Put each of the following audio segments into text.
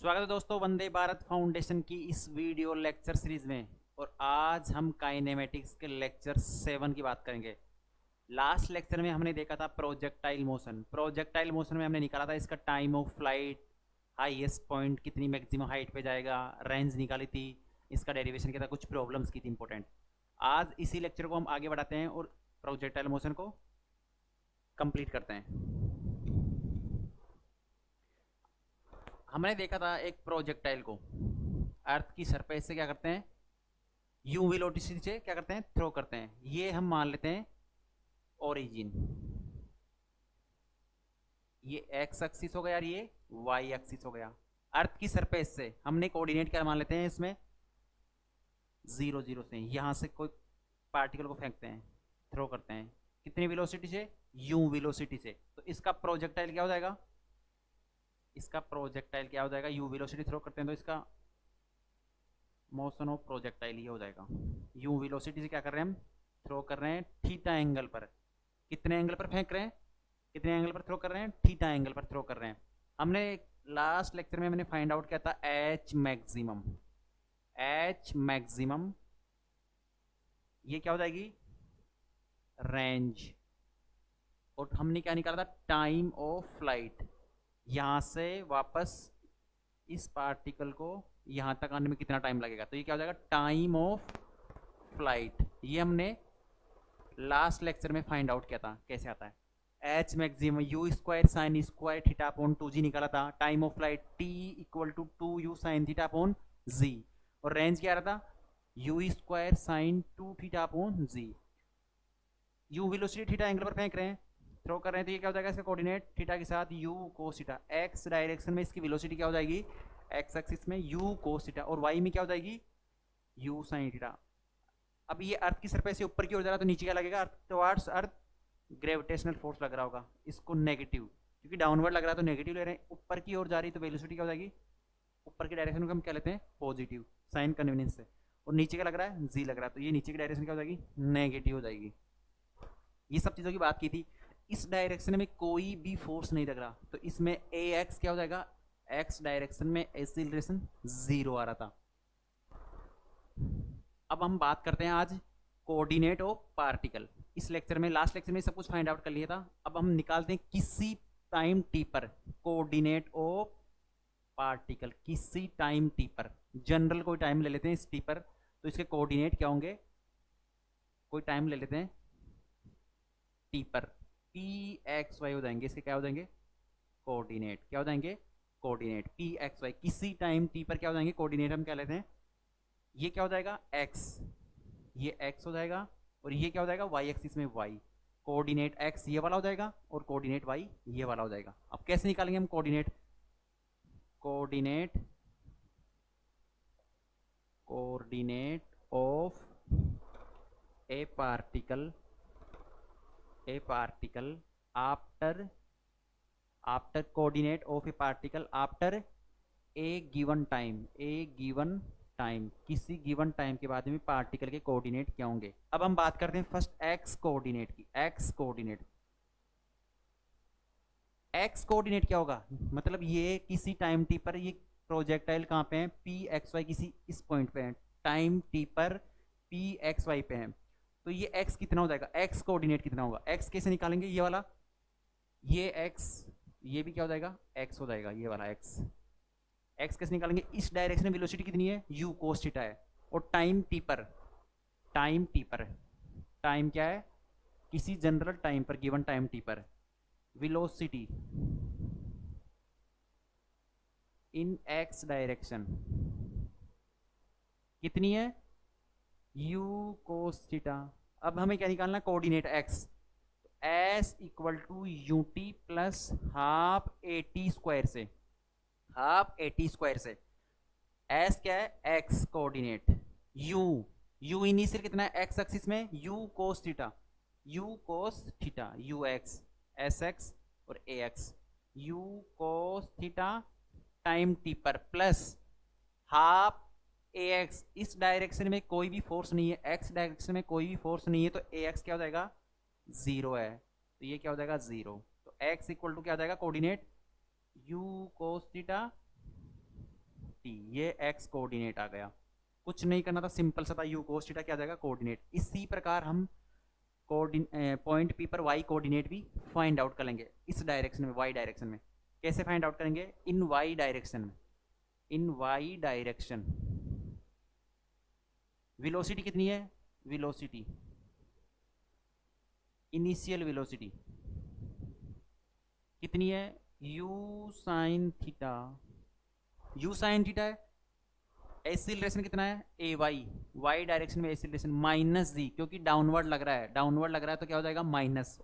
स्वागत है दोस्तों वंदे भारत फाउंडेशन की इस वीडियो लेक्चर सीरीज में। और आज हम काइनेमेटिक्स के लेक्चर 7 की बात करेंगे। लास्ट लेक्चर में हमने देखा था प्रोजेक्टाइल मोशन। प्रोजेक्टाइल मोशन में हमने निकाला था इसका time of flight, highest point कितनी मैक्सिमम हाइट पे जाएगा, रेंज निकाली थी, इसका डेरिवेशन किया था, कुछ प्रॉब्लम्स की थी इंपॉर्टेंट। आज इसी लेक्चर को हम आगे बढ़ाते हैं और प्रोजेक्टाइल मोशन को कंप्लीट करते हैं। हमने देखा था एक प्रोजेक्टाइल को अर्थ की सरफेस से क्या करते हैं, यू वेलोसिटी से क्या करते हैं, थ्रो करते हैं। ये हम मान लेते हैं ओरिजिन, ये एक्स एक्सिस हो गया और ये वाई एक्सिस हो गया। अर्थ की सरफेस से हमने कोऑर्डिनेट क्या मान लेते हैं इसमें, 0 0 से यहां से कोई पार्टिकल को फेंकते हैं, थ्रो करते हैं, कितनी वेलोसिटी से, यू वेलोसिटी से। तो इसका प्रोजेक्टाइल क्या हो जाएगा, इसका प्रोजेक्टाइल क्या हो जाएगा, यू वेलोसिटी थ्रो करते हैं तो इसका मोशन ऑफ प्रोजेक्टाइल ये हो जाएगा। यू वेलोसिटी से क्या कर रहे हैं हम, थ्रो कर रहे हैं थीटा एंगल पर। कितने एंगल पर फेंक रहे हैं, कितने एंगल पर थ्रो कर रहे हैं, थीटा एंगल पर थ्रो कर रहे हैं। हमने लास्ट लेक्चर में हमने फाइंड आउट किया था एच मैक्सिमम। एच मैक्सिमम ये क्या हो जाएगी, रेंज। और हमने क्या निकाला था, टाइम ऑफ फ्लाइट। यहां से वापस इस पार्टिकल को यहां तक आने में कितना टाइम लगेगा, तो ये क्या हो जाएगा, टाइम ऑफ फ्लाइट। ये हमने लास्ट लेक्चर में फाइंड आउट किया था कैसे आता है। H maximum u square sine square theta upon 2g निकाला था। Time of flight T equal to 2u sine theta upon G. और रेंज क्या रहा था, u square sine 2 theta upon G. U velocity theta angle पर फेंक रहे हैं, थ्रो कर रहे हैं, तो ये क्या हो जाएगा, इसका कोऑर्डिनेट थीटा के साथ you cos theta. X direction में इसकी वेलोसिटी क्या हो जाएगी, एक्स एक्सिस में यू कोस थीटा, और वाई में क्या हो जाएगी, यू साइन थीटा। अब ये अर्थ की सरफेस से ऊपर की ओर जा रहा है तो नीचे क्या लगेगा, अर्थ टुवर्ड्स अर्थ ग्रेविटेशनल फोर्स लग रहा होगा, इसको नेगेटिव, क्योंकि डाउनवर्ड लग रहा है तो नेगेटिव ले रहे हैं। ऊपर की ओर जा रही तो वेलोसिटी क्या हो जाएगी, ऊपर की डायरेक्शन को हम क्या लेते हैं, पॉजिटिव, साइन कन्वीनियंस से। और नीचे क्या लग रहा है, जी लग रहा है, तो ये नीचे की डायरेक्शन क्या हो जाएगी, नेगेटिव हो जाएगी। ये सब चीज़ों की बात की थी। इस डायरेक्शन में कोई भी फोर्स नहीं लग रहा, तो इसमें ए एक्स क्या हो जाएगा, एक्स डायरेक्शन में एक्सीलरेशन 0 आ रहा था। अब हम बात करते हैं आज कोऑर्डिनेट ऑफ पार्टिकल। इस लेक्चर में, लास्ट लेक्चर में सब कुछ फाइंड आउट कर लिया था। अब हम निकालते हैं किसी टाइम टी पर कोऑर्डिनेट ऑफ पार्टिकल। किसी टाइम टी पर, जनरल कोई टाइम ले लेते हैं इस टी पर, तो इसके कोऑर्डिनेट क्या होंगे, कोई टाइम ले लेते हैं टी पर, पी एक्स वाई हो जाएंगे, इसके क्या हो जाएंगे, कोऑर्डिनेट क्या हो जाएंगे, कोऑर्डिनेट पी एक्स वाई। किसी टाइम टी पर क्या हो जाएंगे, कोऑर्डिनेट हम क्या लेते हैं, ये क्या हो जाएगा, एक्स, ये एक्स हो जाएगा, और ये क्या हो जाएगा, वाई एक्सिस में वाई। कोऑर्डिनेट एक्स ये वाला हो जाएगा और कोऑर्डिनेट वाई ये वाला हो जाएगा। अब कैसे निकालेंगे हम coordinate, coordinate coordinate of A particle, A particle after, after coordinate of A particle after a given time, A given time, किसी गिवन टाइम के बाद में पार्टिकल के कोऑर्डिनेट क्या होंगे। अब हम बात करते हैं फर्स्ट एक्स कोऑर्डिनेट की। एक्स कोऑर्डिनेट, एक्स कोऑर्डिनेट क्या होगा, मतलब ये किसी टाइम टी पर ये प्रोजेक्टाइल कहाँ पे है, पी एक्स वाई, किसी इस पॉइंट पे है, टाइम टी पर पी एक्स वाई पे है। तो ये एक्स कितना हो जाएगा, एक्स कोऑर्डिनेट कितना होगा, एक्स कैसे निकालेंगे, ये वाला, ये एक्स, ये भी क्या हो जाएगा, एक्स हो जाएगा, ये वाला एक्स। एक्स कैसे निकालेंगे, इस डायरेक्शन में वेलोसिटी कितनी है, यू कोस थीटा है, और टाइम टी पर, टाइम टी पर, टाइम क्या है, किसी जनरल टाइम पर, गिवन टाइम टी पर वेलोसिटी इन एक्स डायरेक्शन कितनी है, यू कोस थीटा। अब हमें क्या निकालना है, coordinate X, S equal to u T plus half A T square से, हाफ ए टी स्क्वायर से। एस क्या है, X coordinate, u, u initial कितना है, एक्स एक्सिस में u cos theta, u cos theta, u X, S X और A X, u cos theta time T पर plus half A X. इस direction में कोई भी फोर्स नहीं है, एक्स डायरेक्शन में कोई भी फोर्स नहीं है, तो ए एक्स क्या हो जाएगा, 0 है, तो ये क्या हो जाएगा, 0। तो एक्स इक्वल टू क्या हो जाएगा, coordinate you cos theta T, ये एक्स कोऑर्डिनेट आ गया। कुछ नहीं करना था, सिंपल सा था, यू कोस थीटा क्या आ जाएगा कोऑर्डिनेट। इसी प्रकार हम पॉइंट पी पर वाई कोऑर्डिनेट भी फाइंड आउट कर लेंगे इस डायरेक्शन में, वाई डायरेक्शन में। कैसे फाइंड आउट करेंगे? इन वाई डायरेक्शन में, इन वाई डायरेक्शन वेलोसिटी कितनी है? वेलोसिटी, इनिशियल वेलोसिटी कितनी है? U sine theta, u sine theta है। एक्सीलरेशन कितना है? ए वाई, वाई डायरेक्शन में एक्सीलरेशन माइनस जी, क्योंकि डाउनवर्ड लग रहा है, डाउनवर्ड लग रहा है तो क्या हो जाएगा माइनस।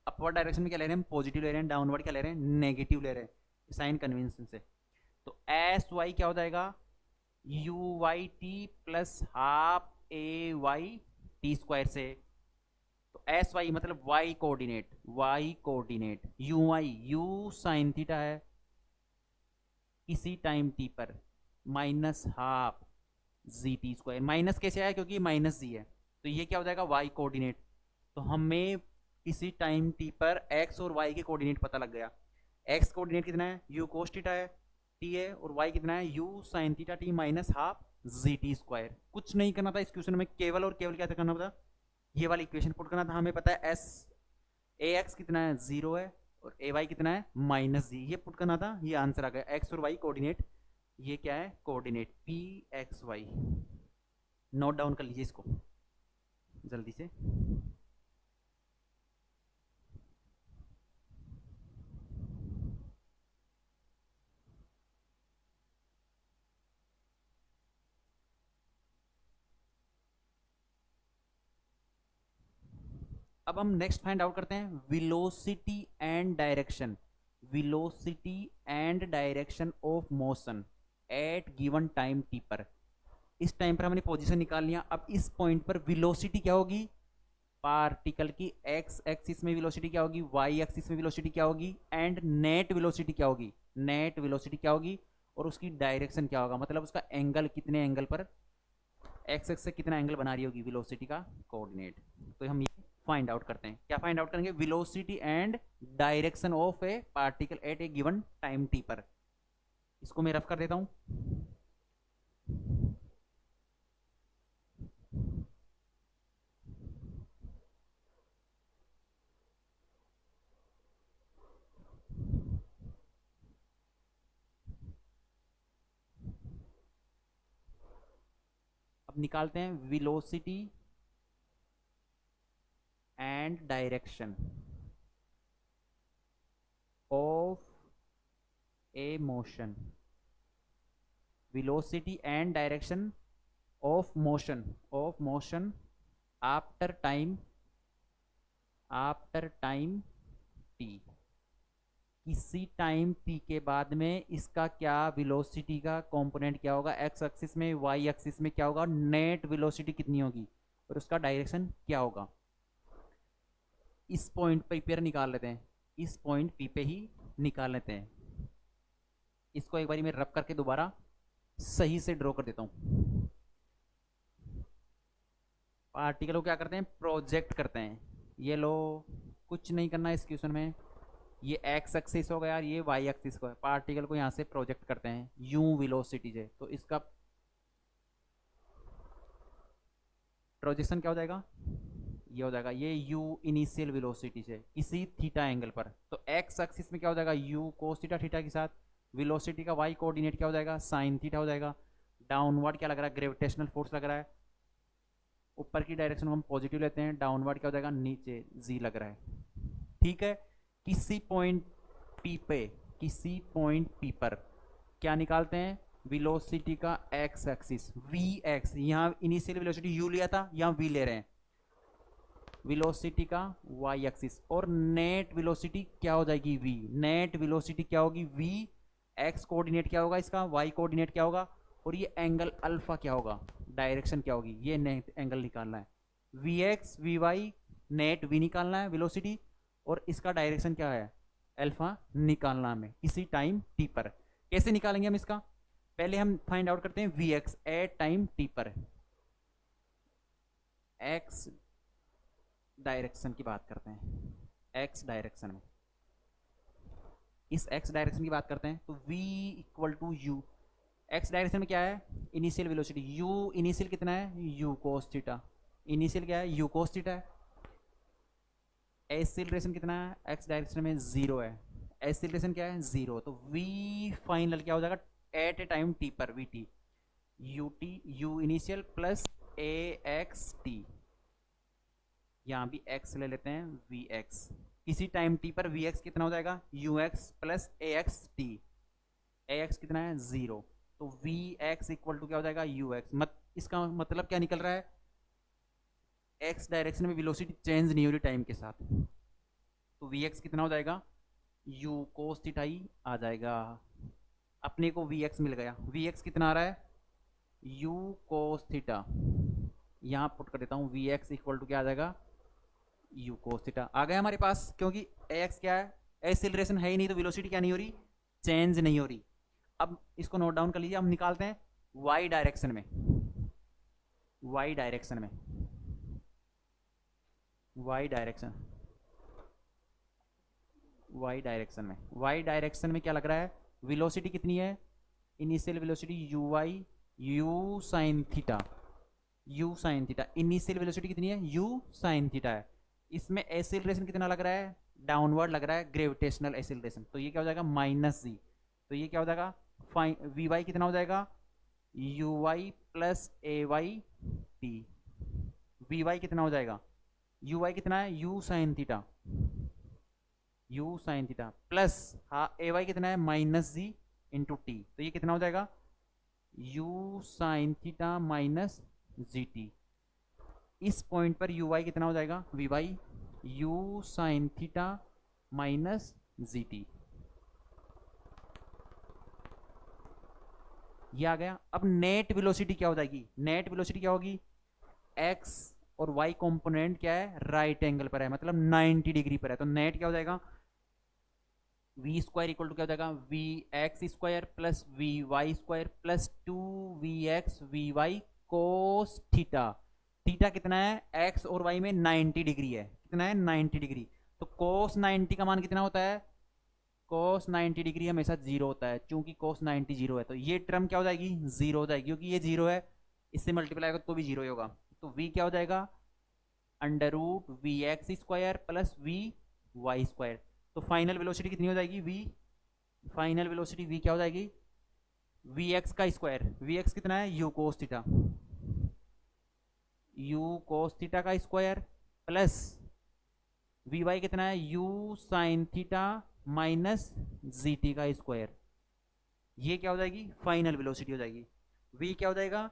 अपवर्ड डायरेक्शन में क्या ले रहे हैं? हम पॉजिटिव ले रहे हैं, डाउनवर्ड क्या ले रहे हैं? नेगेटिव ले रहे हैं, साइन कन्वेंशन से। तो एस वाई क्या हो जाएगा? U y t plus half a y t square से। तो एस वाई मतलब y coordinate, y coordinate u y, u sine theta है किसी टाइम टी पर minus half g t square. Minus कैसे आया? क्योंकि माइनस जी है, तो ये क्या हो जाएगा? Y coordinate. तो हमें किसी टाइम टी पर एक्स और वाई के कोऑर्डिनेट पता लग गया। एक्स कोऑर्डिनेट कितना है? यू कोस थीटा है, टी है, और वाई कितना है? U sine theta t minus half g t square. कुछ नहीं करना था इस क्वेश्चन में, केवल और केवल क्या करना था? ये वाली इक्वेशन पुट करना था। हमें पता है एस ए एक्स कितना है? 0 है, और ए वाई कितना है? माइनस जी। ये पुट करना था, ये आंसर आ गया। एक्स और वाई कोऑर्डिनेट, ये क्या है? Coordinate P x y. Note down कर लीजिए इसको जल्दी से। अब हम नेक्स्ट फाइंड आउट करते हैं velocity and direction, velocity and direction of motion at given time T पर। इस टाइम पर हमने पोजीशन निकाल लिया। अब इस पॉइंट पर वेलोसिटी क्या होगी? पार्टिकल की एक्स एक्सिस में वेलोसिटी क्या होगी? वाई एक्सिस में वेलोसिटी क्या होगी? एंड नेट वेलोसिटी क्या होगी? नेट वेलोसिटी क्या होगी? और उसकी डायरेक्शन क्या होगा? मतलब उसका एंगल, कितने एंगल पर, एक्स एक्स से कितना एंगल बना रही होगी वेलोसिटी का कोऑर्डिनेट। तो हम ये फाइंड आउट करते हैं। क्या फाइंड आउट करेंगे? Velocity and direction of A particle at A given time T पर। इसको मैं रफ कर देता हूं। अब निकालते हैं velocity and direction of A motion, velocity and direction of motion after time t। किसी टाइम t के बाद में इसका क्या वेलोसिटी का कंपोनेंट क्या होगा? एक्स एक्सिस में, वाई एक्सिस में क्या होगा? नेट वेलोसिटी कितनी होगी और उसका डायरेक्शन क्या होगा? इस पॉइंट पे पेयर निकाल लेते हैं, इस पॉइंट पी पे ही निकाल लेते हैं। इसको एक बारी मैं रब करके दोबारा सही से ड्रॉ कर देता हूं। पार्टिकल को क्या करते हैं? प्रोजेक्ट करते हैं। ये लो, कुछ नहीं करना है इस क्वेश्चन में। ये एक्स एक्सिस हो गया और ये वाई एक्सिस को है। पार्टिकल को यहां से प्रोजेक्ट करते हैं यू वेलोसिटी से, तो इसका प्रोजेक्शन क्या हो जाएगा? ये हो जाएगा, ये यू इनिशियल वेलोसिटी से किसी थीटा एंगल पर। तो एक्स एक्सिस में क्या हो जाएगा? यू कोस थीटा, थीटा के साथ वेलोसिटी का वाई कोऑर्डिनेट क्या हो जाएगा? साइन थीटा हो जाएगा। डाउनवर्ड क्या लग रहा है? ग्रेविटेशनल फोर्स लग रहा है। ऊपर की डायरेक्शन को हम पॉजिटिव लेते हैं, डाउनवर्ड क्या हो जाएगा? नीचे जी लग रहा है। ठीक है, किसी पॉइंट पी पे, किसी पॉइंट पी पर क्या निकालते हैं? वेलोसिटी का एक्स एक्सिस वी एक्स, यहां इनिशियल वेलोसिटी यू लिया था, यहां वी ले रहे हैं। वेलोसिटी का वाई एक्सिस, और नेट वेलोसिटी क्या हो जाएगी? वी। नेट वेलोसिटी क्या होगी? वी। एक्स कोऑर्डिनेट क्या होगा इसका? वाई कोऑर्डिनेट क्या होगा? और ये एंगल अल्फा क्या होगा? डायरेक्शन क्या होगी? ये नेट एंगल निकालना है। V x v y, net v निकालना है वेलोसिटी, और इसका डायरेक्शन क्या है? अल्फा निकालना हमें किसी टाइम टी पर। कैसे निकालेंगे हम इसका? पहले हम फाइंड आउट करते हैं we x at time T पर। एक्स डायरेक्शन की बात करते हैं, एक्स डायरेक्शन में, इस एक्स डायरेक्शन की बात करते हैं। तो v equal to u, x direction में क्या है, इनिशियल वेलोसिटी u, इनिशियल कितना है u cos थीटा, इनिशियल क्या है u cos थीटा है। एक्सीलरेशन कितना है एक्स डायरेक्शन में 0 है, एक्सीलरेशन क्या है 0, तो v फाइनल क्या हो जाएगा एट ए टाइम t पर vt, ut u initial plus a x t, यहाँ भी x ले लेते हैं vx, किसी टाइम t पर vx कितना हो जाएगा ux plus ax t, ax कितना है 0, तो vx इक्वल टू क्या हो जाएगा ux, इसका मतलब क्या निकल रहा है, x डायरेक्शन में वेलोसिटी चेंज नहीं हो रही टाइम के साथ, तो vx कितना हो जाएगा u cos थीटा ही आ जाएगा। अपने को vx मिल गया, vx कितना आ रहा है u cos थीटा, यहाँ पुट कर देता हूँ vx इक्वल टू क्या आ जाएगा u cos थीटा आ गया हमारे पास, क्योंकि ax क्या है एक्सीलरेशन है ही नहीं, तो वेलोसिटी क्या नहीं हो रही चेंज नहीं हो रही। अब इसको नोट डाउन कर लीजिए, हम निकालते हैं y डायरेक्शन में, y डायरेक्शन में, y डायरेक्शन, y डायरेक्शन में, y डायरेक्शन में क्या लग रहा है वेलोसिटी कितनी है, initial velocity uy u sin theta, u sin theta, initial velocity कितनी है u sin थीटा है। इसमें एक्सीलरेशन कितना लग रहा है डाउनवर्ड लग रहा है ग्रेविटेशनल एक्सीलरेशन, तो ये क्या हो जाएगा माइनस जी, तो ये क्या हो जाएगा वी वाई कितना हो जाएगा u y plus a y t, v y कितना हो जाएगा यू वाई कितना है u sine theta, u sine theta plus हाँ ए वाई कितना है माइनस जी इंटू टी, तो ये कितना हो जाएगा u sine theta minus g t. इस पॉइंट पर यू वाई कितना हो जाएगा v y u sine theta minus g t, ये आ गया। अब नेट वेलोसिटी क्या हो जाएगी, नेट वेलोसिटी क्या होगी, एक्स और वाई कंपोनेंट क्या है राइट एंगल पर है, मतलब 90 डिग्री पर है, तो नेट क्या हो जाएगा वी स्क्वायर इक्वल टू क्या हो जाएगा v x square plus v y square plus 2vx v y cos theta, theta कितना है एक्स और वाई में 90 डिग्री है, कितना है 90 डिग्री, तो कोस 90 का मान कितना होता है कोस 90 डिग्री हमेशा जीरो होता है, चूंकि कोस 90 जीरो है तो ये टर्म क्या हो जाएगी जीरो हो जाएगी, क्योंकि ये जीरो है, इससे मल्टीप्लाई होगा तो भी जीरो ही होगा, तो v क्या हो जाएगा under root v x square plus v y square, तो फाइनल वेलोसिटी कितनी हो जाएगी v, फाइनल वेलोसिटी v क्या हो जाएगी वी एक्स का स्क्वायर, वी एक्स कितना है u cos theta, u cos theta का स्क्वायर प्लस वी वाई कितना है u sine theta minus g T का स्क्वायर, ये क्या हो जाएगी फाइनल वेलोसिटी हो जाएगी, v क्या हो जाएगा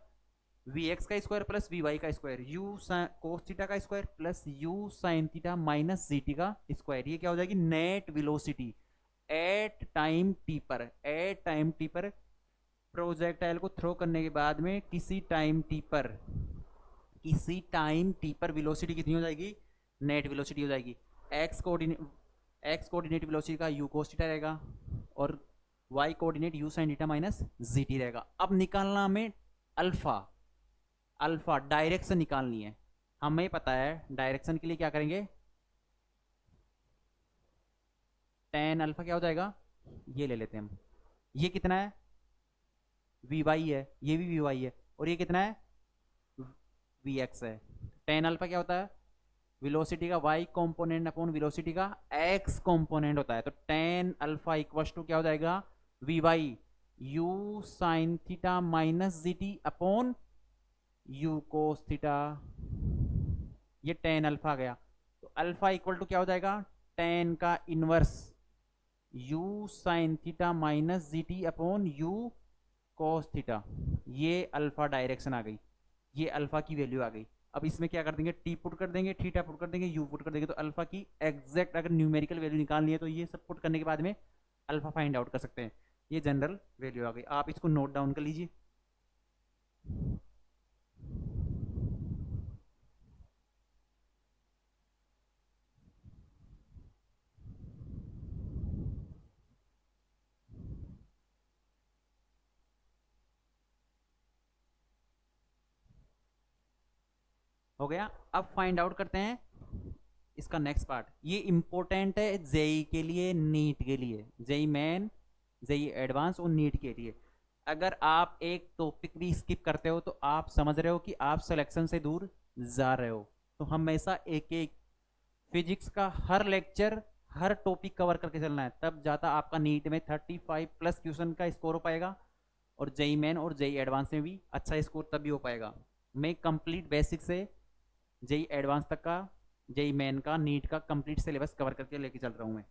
वी एक्स का स्क्वायर प्लस वी वाई का स्क्वायर यू कोस थीटा का square plus you sine theta minus g T का स्क्वायर, ये क्या हो जाएगी net velocity at time T पर, एट टाइम टी पर प्रोजेक्टाइल को थ्रो करने के बाद में किसी टाइम टी पर, किसी टाइम टी पर वेलोसिटी कितनी हो जाएगी नेट वेलोसिटी हो जाएगी, एक्स कोऑर्डिनेट वेलोसिटी का यू कोस थीटा रहेगा और y coordinate u sine theta minus g t रहेगा। अब निकालना हमें अल्फा, अल्फा डायरेक्शन निकालनी है, हमें पता है डायरेक्शन के लिए क्या करेंगे टेन अल्फा क्या हो जाएगा ये ले लेते हैं हम, ये कितना है वी वाई है, ये भी वी वाई है और ये कितना है वी एक्स है, टेन अल्फा क्या होता है वेलोसिटी का y कंपोनेंट अपॉन वेलोसिटी का x कंपोनेंट होता है, तो टेन अल्फा इक्वल टू क्या हो जाएगा v y u sine theta minus g t upon u cos theta, ये टेन अल्फा आ गया, तो अल्फा इक्वल टू क्या हो जाएगा टेन का inverse you sine theta minus g t upon u cos theta, ये अल्फा डायरेक्शन आ गई, ये अल्फा की वैल्यू आ गई। अब इसमें क्या कर देंगे टी पुट कर देंगे, थीटा पुट कर देंगे, यू पुट कर देंगे, तो अल्फा की एग्जैक्ट अगर न्यूमेरिकल वैल्यू निकालनी है तो ये सब पुट करने के बाद में अल्फा फाइंड आउट कर सकते हैं, ये जनरल वैल्यू आ गई, आप इसको नोट डाउन कर लीजिए। हो गया। अब फाइंड आउट करते हैं इसका नेक्स्ट पार्ट, ये इंपॉर्टेंट है जेई के लिए नीट के लिए, जेई मेन जेई एडवांस और नीट के लिए। अगर आप एक टॉपिक भी स्किप करते हो तो आप समझ रहे हो कि आप सिलेक्शन से दूर जा रहे हो। तो हमेशा एक एक फिजिक्स का हर लेक्चर, हर टॉपिक कवर करके चलना है, तब जाता आपका नीट में 35+ क्वेश्चन का स्कोर हो पाएगा, और जेई मेन और जेई एडवांस में भी अच्छा स्कोर तब भी हो पाएगा। मैं कंप्लीट बेसिक से जेई एडवांस तक का, जेई मेन का, नीट का कंप्लीट सिलेबस कवर करके लेके चल रहा हूँ मैं।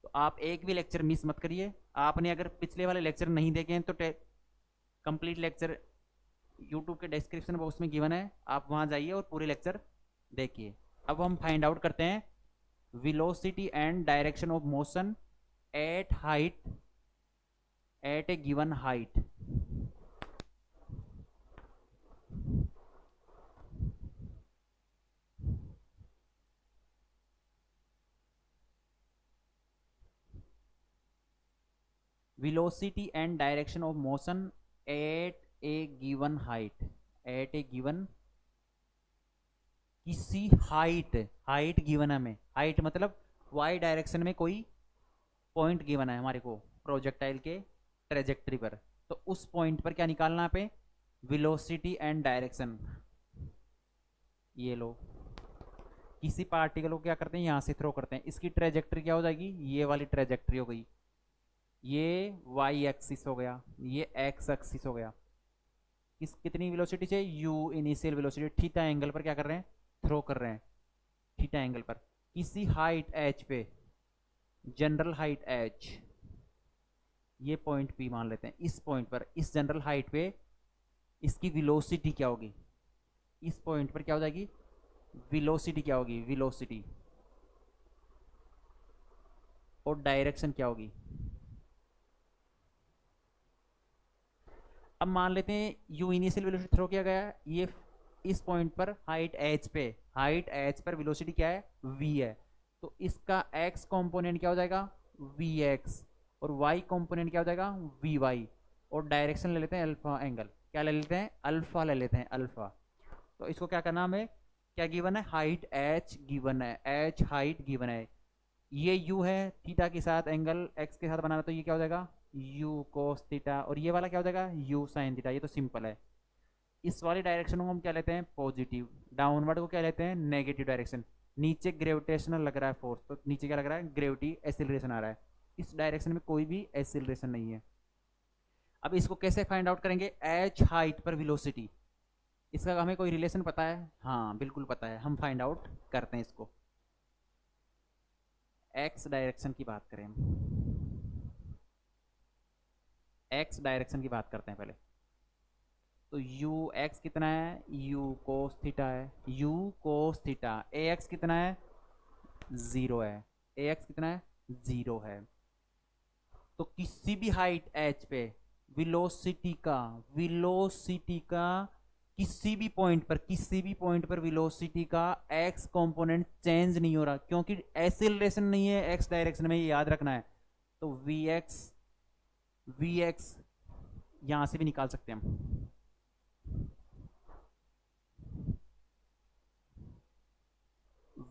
तो आप एक भी लेक्चर मिस मत करिए। आपने अगर पिछले वाले लेक्चर नहीं देखे हैं तो कंप्लीट लेक्चर यूट्यूब के डिस्क्रिप्शन बॉक्स में गिवन है, आप वहां जाइए और पूरे लेक्चर देखिए। अब हम फाइंड आउट करते हैं velocity and direction of motion at height, at a given height। velocity and direction of motion at a given height, at a given, किसी हाइट, हाइट गिवन है हमें, हाइट मतलब वाई डायरेक्शन में कोई point given है हमारे को projectile के ट्रेजेक्ट्री पर। तो उस पॉइंट पर क्या निकालना पे, वेलोसिटी एंड डायरेक्शन। ये लो, किसी पार्टिकल को क्या करते हैं, यहां से थ्रो करते हैं, इसकी ट्रेजेक्ट्री क्या हो जाएगी, ये वाली ट्रेजेक्ट्री हो गई, ये वाई एक्सिस हो गया, ये एक्स एक्सिस हो गया। कितनी वेलोसिटी से, you initial velocity, theta angle पर क्या कर रहे हैं, थ्रो कर रहे हैं, थीटा एंगल पर, किसी हाइट एच पे, जनरल हाइट एच, ये पॉइंट पी मान लेते हैं। इस पॉइंट पर, इस जनरल हाइट पे इसकी वेलोसिटी क्या होगी, इस पॉइंट पर क्या हो जाएगी, वेलोसिटी क्या होगी, वेलोसिटी, और डायरेक्शन क्या होगी। अब मान लेते हैं यू इनिशियल वेलोसिटी थ्रो किया गया है, ये इस पॉइंट पर हाइट एच पे, हाइट एच पर वेलोसिटी क्या है, वी है। तो इसका एक्स कंपोनेंट क्या हो जाएगा, वी एक्स, और वाई कंपोनेंट क्या हो जाएगा, वी वाई, और डायरेक्शन ले लेते हैं अल्फा एंगल, क्या ले लेते हैं, अल्फा ले लेते हैं, अल्फा। तो इसको क्या करना हमें, क्या गिवन है, हाइट एच गिवन है, एच हाइट गिवन है, ये यू है, थीटा के साथ एंगल एक्स के साथ बनाना, तो ये क्या हो जाएगा, यू कोस थीटा, और ये वाला क्या हो जाएगा, यू साइन थीटा। ये तो सिंपल है। इस वाली डायरेक्शन को हम क्या लेते हैं, पॉजिटिव, डाउनवर्ड को क्या लेते हैं, नेगेटिव डायरेक्शन। नीचे ग्रेविटेशनल लग रहा है फोर्स, तो नीचे क्या लग रहा है, ग्रेविटी एसिलरेशन आ रहा है, इस डायरेक्शन में कोई भी एसिलरेशन नहीं है। अब इसको कैसे फाइंड आउट करेंगे, एच हाइट पर वेलोसिटी, इसका हमें कोई रिलेशन पता है, हाँ बिल्कुल पता है, हम फाइंड आउट करते हैं इसको। एक्स डायरेक्शन की बात करें, एक्स डायरेक्शन की बात करते हैं पहले। तो यू एक्स कितना है, यू कोस थीटा है, यू कोस थीटा, ए एक्स कितना है, 0 है, ए एक्स कितना है, 0 है। तो किसी भी हाइट एच पे वेलोसिटी का, वेलोसिटी का किसी भी पॉइंट पर, किसी भी पॉइंट पर वेलोसिटी का एक्स कंपोनेंट चेंज नहीं हो रहा, क्योंकि एक्सीलरेशन नहीं है एक्स डायरेक्शन में, ये याद रखना है। तो वी एक्स, वी एक्स यहां से भी निकाल सकते हैं हम,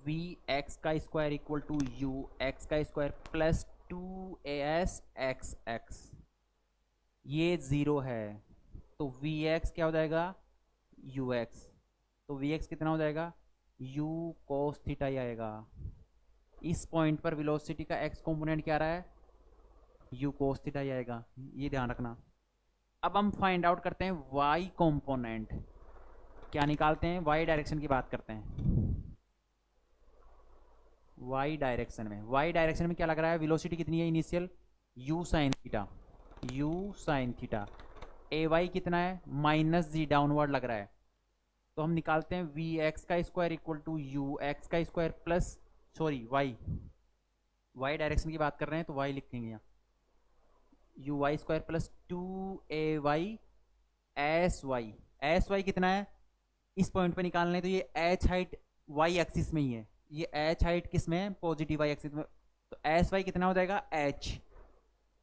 वी एक्स का square equal to u X का square plus 2as X X, ये 0 है, तो वी एक्स क्या हो जाएगा, यू एक्स, तो वी एक्स कितना हो जाएगा, यू कोस थीटा ही आएगा। इस पॉइंट पर वेलोसिटी का एक्स कंपोनेंट क्या आ रहा है, यू कोस थीटा ही आएगा, ये ध्यान रखना। अब हम फाइंड आउट करते हैं वाई कंपोनेंट, क्या निकालते हैं, वाई डायरेक्शन की बात करते हैं। वाई डायरेक्शन में, वाई डायरेक्शन में क्या लग रहा है, वेलोसिटी कितनी है initial, u sine theta, u sine theta, a y कितना है, -g डाउनवर्ड लग रहा है। तो हम निकालते हैं वी एक्स का square equal to u X का square plus, sorry Y, Y direction की बात कर रहे हैं तो वाई लिखेंगे यहाँ, u Y square plus 2ay S Y, S Y कितना है, इस पॉइंट पे निकालना है, तो ये एच हाइट वाई एक्सिस में ही है, ये एच हाइट किस में है, पॉजिटिव वाई एक्सिस में। तो एस वाई कितना हो जाएगा, एच,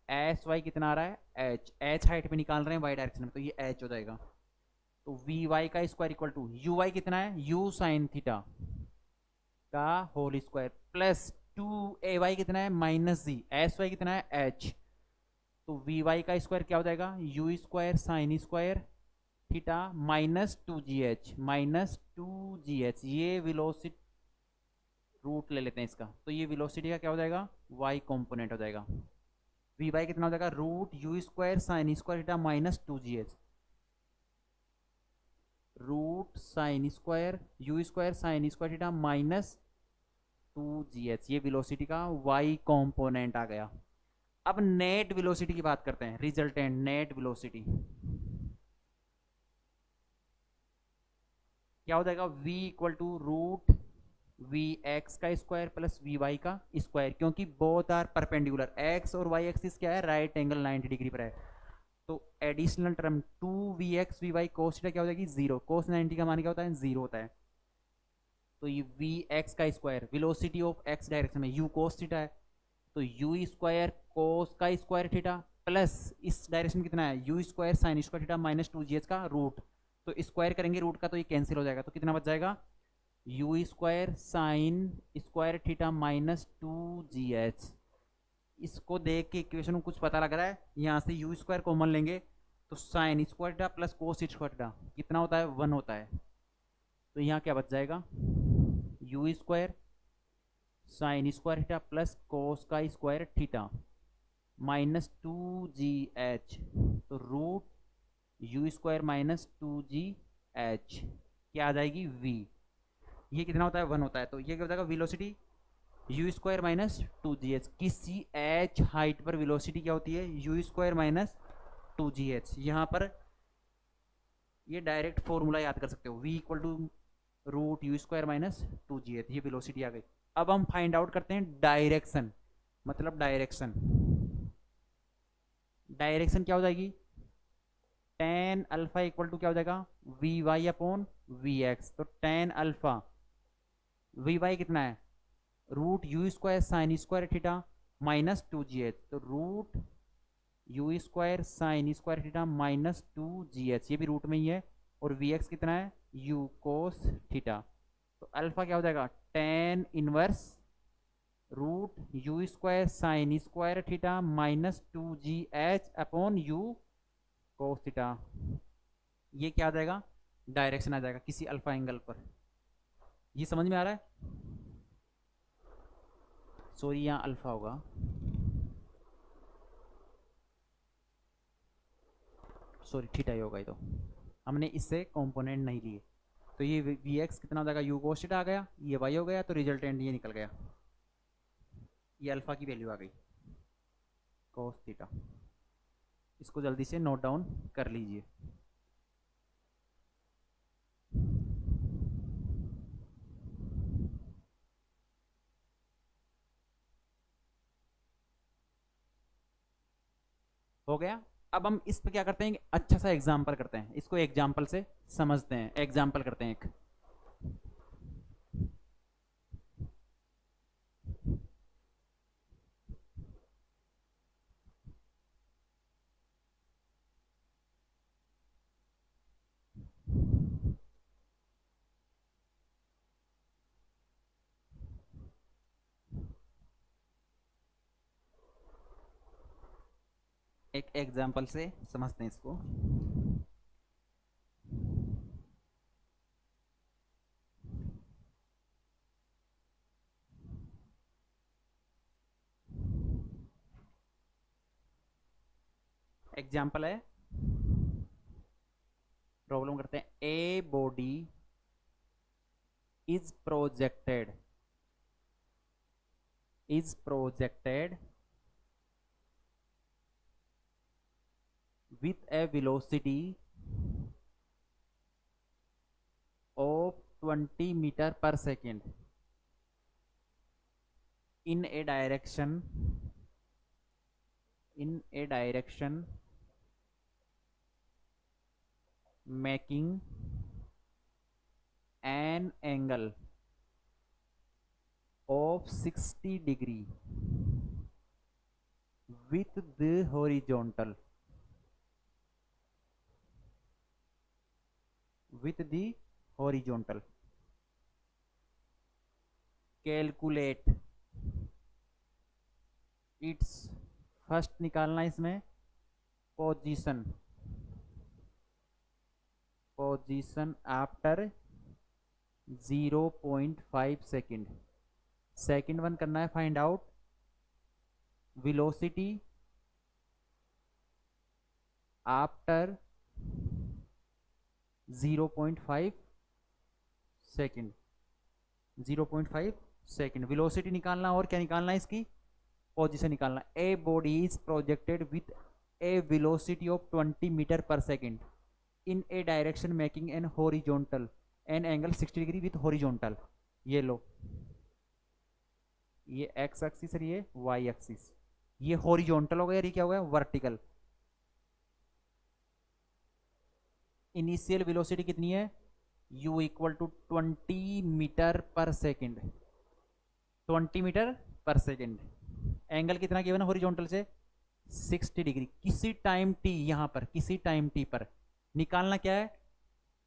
एस वाई कितना आ रहा है, एच, एच हाइट पे निकाल रहे हैं वाई डायरेक्शन में, तो ये एच हो जाएगा। तो वी वाई का square equal to u y कितना है, यू साइन थीटा का होल स्क्वायर प्लस 2ay कितना है, -g, एस वाई कितना है, एच, तो वी वाई का स्क्वायर क्या हो जाएगा, u square sine square theta -2gh ये वेलोसिटी रूट ले लेते हैं इसका, तो ये वेलोसिटी का क्या हो जाएगा, वाई कॉम्पोनेंट हो जाएगा। वी वाई कितना हो जाएगा, root u square sine square theta -2gh, root sine square u square sine square theta -2gh, ये वेलोसिटी का वाई कॉम्पोनेंट आ गया। अब नेट वेलोसिटी की बात करते हैं, रिजल्टेंट नेट वेलोसिटी क्या हो जाएगा, v equal to root v x का स्क्वायर प्लस वी वाई का स्क्वायर, क्योंकि बोथ आर परपेंडिकुलर, एक्स और वाई एक्सिस क्या है, राइट एंगल 90 डिग्री पर है। तो additional term 2vx vy cos theta क्या हो जाएगी, 0, cos 90 का मान क्या होता है, 0 होता है। तो ये वी एक्स का square velocity of x direction में u cos थीटा है, तो यू स्क्वायर कोस का स्क्वायर थीटा प्लस इस डायरेक्शन कितना है, u square sine square theta -2gh का रूट, तो स्क्वायर करेंगे रूट का तो ये कैंसिल हो जाएगा, तो कितना बच जाएगा, u square sine square theta -2gh। इसको देख के इक्वेशन में कुछ पता लग रहा है, यहाँ से यू स्क्वायर कॉमन लेंगे तो sign square theta plus cos square theta कितना होता है, 1 होता है। तो यहाँ क्या बच जाएगा, u square sine square theta plus cos का स्क्वायर थीटा -2gh, तो रूट यू स्क्वायर -2gh क्या आ जाएगी, v, ये कितना होता है, 1 होता है। तो ये क्या हो जाएगा, वेलोसिटी यू स्क्वायर -2gh, किसी h हाइट पर वेलोसिटी क्या होती है, यू स्क्वायर -2gh। यहाँ पर ये डायरेक्ट फॉर्मूला याद कर सकते हो, v equal to root u square -2gh, ये वेलोसिटी आ गई। अब हम फाइंड आउट करते हैं डायरेक्शन, मतलब डायरेक्शन, डायरेक्शन क्या हो जाएगी, tan अल्फा इक्वल टू क्या हो जाएगा, v y upon v x. तो tan अल्फा वी वाई कितना है, root u square sine square theta -2gh, तो root u square sine square theta -2gh, ये भी रूट में ही है, और वी एक्स कितना है, यू कोस थीटा। तो अल्फा क्या हो जाएगा, tan inverse root u square sine square theta -2gh upon u cos theta, ये क्या आ जाएगा, डायरेक्शन आ जाएगा किसी अल्फा एंगल पर। ये समझ में आ रहा है, सॉरी यहाँ अल्फा होगा, सॉरी थीटा ही होगा, ये तो हमने इससे कंपोनेंट नहीं लिए। तो ये वी एक्स कितना हो जाएगा, यू कोस थीटा आ गया, ये वाई हो गया, तो रिजल्टेंट ये निकल गया, ये अल्फा की वैल्यू आ गई कोस थीटा। इसको जल्दी से नोट डाउन कर लीजिए। हो गया। अब हम इस पे क्या करते हैं, अच्छा सा एग्जाम्पल करते हैं, इसको एग्जाम्पल से समझते हैं, एग्जाम्पल करते हैं एक। एक एग्जाम्पल से समझते हैं इसको। एग्जाम्पल है, प्रॉब्लम करते हैं, ए body is projected with a velocity of 20 meter per second in a direction making an angle of 60 degree with the horizontal calculate its, first निकालना है इसमें position after 0.5 second. Second one करना है find out velocity after 0.5 second. 0.5 second velocity निकालना और क्या निकालना है, इसकी पोजीशन निकालना। A body is projected with a velocity of 20 metre पर second in a direction making an horizontal an angle 60 degree with horizontal. ये लो, ये एक्स एक्सिस और ये वाई एक्सिस, ये हॉरिजॉन्टल हो गया, ये क्या हो गया वर्टिकल। इनिशियल वेलोसिटी कितनी है, u इक्वल टू 20 मीटर पर सेकेंड। 20 मीटर पर सेकेंड। एंगल कितना गिवन है हॉरिजॉन्टल से 60 डिग्री। किसी टाइम t, यहां पर किसी टाइम t पर निकालना क्या है,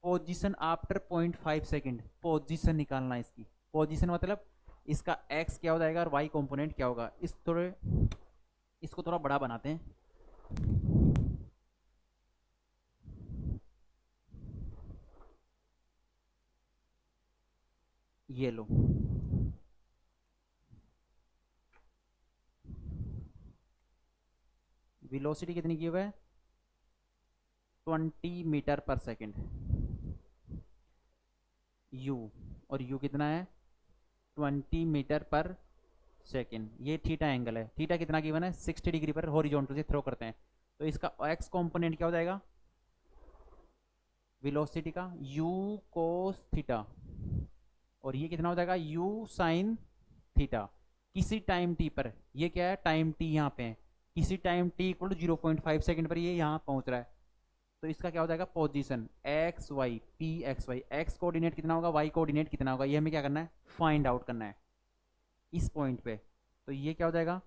पोजीशन आफ्टर 0.5 सेकेंड। पोजीशन निकालना है इसकी। पोजीशन मतलब इसका x क्या हो जाएगा और y कंपोनेंट क्या होगा। इसको थोड़ा बड़ा बनाते हैं। ये लो, वेलोसिटी कितनी की हुई है 20 मीटर पर सेकेंड u, और u कितना है 20 मीटर पर सेकेंड। ये थीटा एंगल है, थीटा कितना गिवन है 60 डिग्री पर हॉरिजॉन्टल से थ्रो करते हैं। तो इसका x कंपोनेंट क्या हो जाएगा वेलोसिटी का u कोस थीटा, और ये कितना हो जाएगा u साइन थीटा। किसी टाइम t पर, ये क्या है टाइम t यहाँ पे है, किसी time t equal to 0.5 second पर ये यहाँ पहुंच रहा है। तो इसका क्या हो जाएगा position x y P x y. X coordinate कितना होगा, वाई कोऑर्डिनेट कितना होगा, ये हमें क्या करना है फाइंड आउट करना है इस पॉइंट पे। तो ये क्या हो जाएगा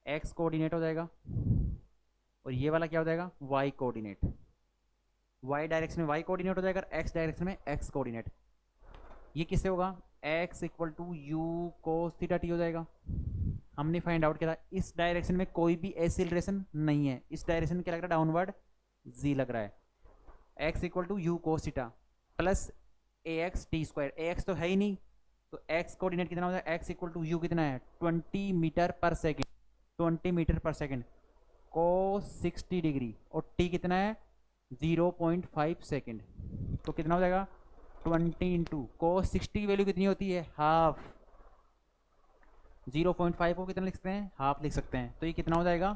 एक्स कोऑर्डिनेट हो जाएगा, और ये वाला क्या हो जाएगा वाई कोऑर्डिनेट। वाई डायरेक्शन में वाई कोऑर्डिनेट हो जाएगा, एक्स डायरेक्शन में एक्स कोऑर्डिनेट। ये किससे होगा x equal to u cos theta t हो जाएगा। हमने फाइंड आउट किया इस डायरेक्शन में कोई भी एक्सीलरेशन नहीं है, इस डायरेक्शन में क्या लग रहा है डाउनवर्ड जी लग रहा है। X equal to u cos theta plus a x t square. A x तो है ही नहीं, तो एक्स कोऑर्डिनेट कितना हो जाएगा एक्स इक्वल टू यू कितना है 20 मीटर पर सेकेंड। 20 मीटर पर सेकेंड कोस 60 डिग्री, और टी कितना है 0.5 सेकेंड। तो कितना हो जाएगा 20 इंटू कोस 60 की वैल्यू कितनी होती है हाफ। 0.5 को कितना लिख सकते हैं हाफ लिख सकते हैं। तो ये कितना हो जाएगा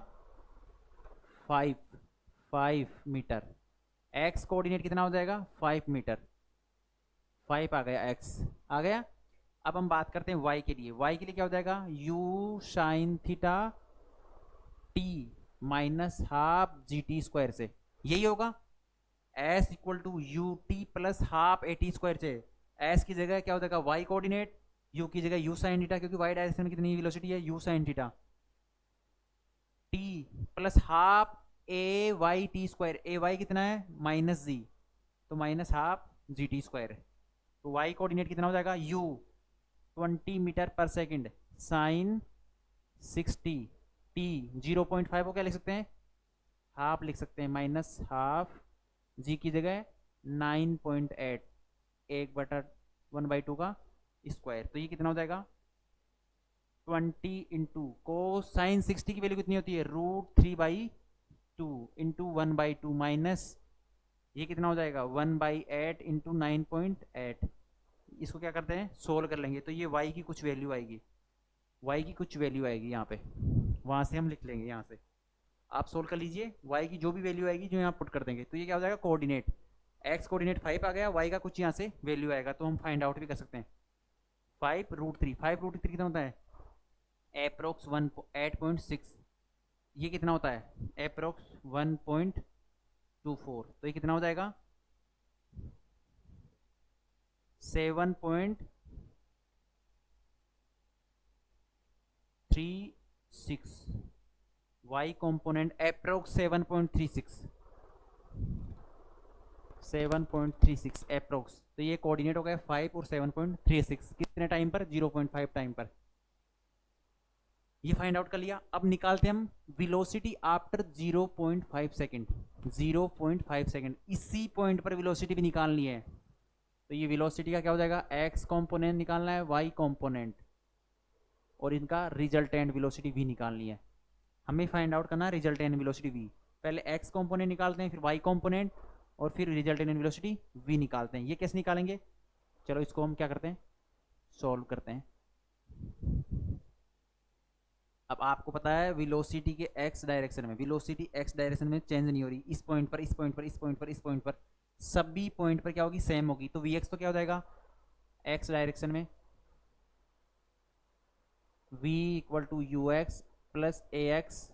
5 मीटर। एक्स कोऑर्डिनेट कितना हो जाएगा 5 मीटर। 5 आ गया, एक्स आ गया। अब हम बात करते हैं वाई के लिए। वाई के लिए क्या हो जाएगा u sine theta t minus half g t square से, यही होगा s equal to u T plus half A T square से। एस की जगह क्या हो जाएगा वाई कोऑर्डिनेट, यू की जगह यू साइन थीटा, क्योंकि वाई डायरेक्शन में कितनी वेलोसिटी है u sine theta, t plus half a y t square. A y कितना है माइनस जी, तो minus half g t square. तो वाई कोऑर्डिनेट कितना हो जाएगा u 20 मीटर पर सेकेंड साइन 60 टी 0.5 को क्या लिख सकते हैं हाफ लिख सकते हैं, माइनस हाफ जी की जगह 9.8 1/2 का स्क्वायर। तो ये कितना हो जाएगा 20 इंटू को साइन 60 की वैल्यू कितनी होती है √3/2 इंटू 1/2 माइनस ये कितना हो जाएगा 1/8 इंटू 9.8। इसको क्या करते हैं सोल्व कर लेंगे, तो ये y की कुछ वैल्यू आएगी, y की कुछ वैल्यू आएगी यहाँ पे, वहाँ से हम लिख लेंगे। यहाँ से आप सोल्व कर लीजिए, y की जो भी वैल्यू आएगी जो यहाँ पुट कर देंगे। तो ये क्या हो जाएगा कोऑर्डिनेट x कोऑर्डिनेट 5 आ गया, y का कुछ यहाँ से वैल्यू आएगा, तो हम फाइंड आउट भी कर सकते हैं। 5√3 5√3 कितना होता है अप्रोक्स 8.6। ये कितना होता है अप्रोक्स 1.24। तो ये कितना हो जाएगा 7.36। y component approx 7.36 approx. तो ये कोऑर्डिनेट हो गया 5 और 7.36 कितने टाइम पर 0.5 टाइम पर। ये फाइंड आउट कर लिया। अब निकालते हैं हम वेलोसिटी आफ्टर 0.5 सेकेंड। 0.5 सेकेंड, इसी पॉइंट पर वेलोसिटी भी निकालनी है। तो ये वेलोसिटी का क्या हो जाएगा, एक्स कॉम्पोनेंट निकालना है, वाई कॉम्पोनेंट, और इनका रिजल्टेंट वेलोसिटी भी निकालनी है। हमें फाइंड आउट करना है रिजल्टेंट वेलोसिटी वी। पहले एक्स कॉम्पोनेंट निकालते हैं, फिर वाई कॉम्पोनेंट, और फिर रिजल्टेंट वेलोसिटी वी निकालते हैं। ये कैसे निकालेंगे, चलो इसको हम क्या करते हैं, सॉल्व करते हैं। अब आपको पता है वेलोसिटी के एक्स डायरेक्शन में, वेलोसिटी एक्स डायरेक्शन में चेंज नहीं हो रही, इस पॉइंट पर, इस पॉइंट पर, इस पॉइंट पर, इस पॉइंट पर, सभी पॉइंट पर क्या होगी, सेम होगी। तो वी एक्स तो क्या हो जाएगा, एक्स डायरेक्शन में v equal to u x plus a x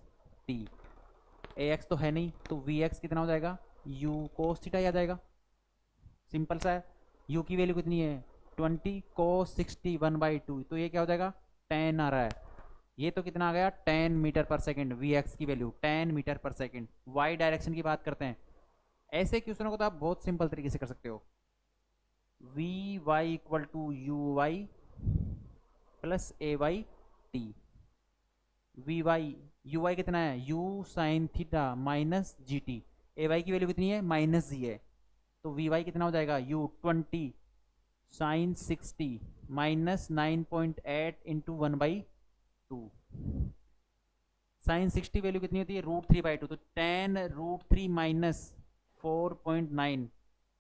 t. A x तो है नहीं, तो वी एक्स कितना हो जाएगा, u कोस थीटा आ जाएगा। सिंपल सा है। u की वैल्यू कितनी है, 20 कोस 60 1/2, तो ये क्या हो जाएगा, 10 आ रहा है। ये तो कितना आ गया, 10 मीटर पर सेकेंड, वी एक्स की वैल्यू 10 मीटर पर सेकेंड। वाई डायरेक्शन की बात करते हैं। ऐसे क्वेश्चनों को तो आप बहुत सिंपल तरीके से कर सकते हो। V y equal to u y plus a y t. V y, u y कितना है, u sine theta minus g t. A y की वैल्यू कितनी है, माइनस जी है। तो वी वाई कितना हो जाएगा, u 20 sine 60 minus 9.8 into 1/2। Sine 60 value कितनी होती है, √3/2, तो 10√3 माइनस 4.9।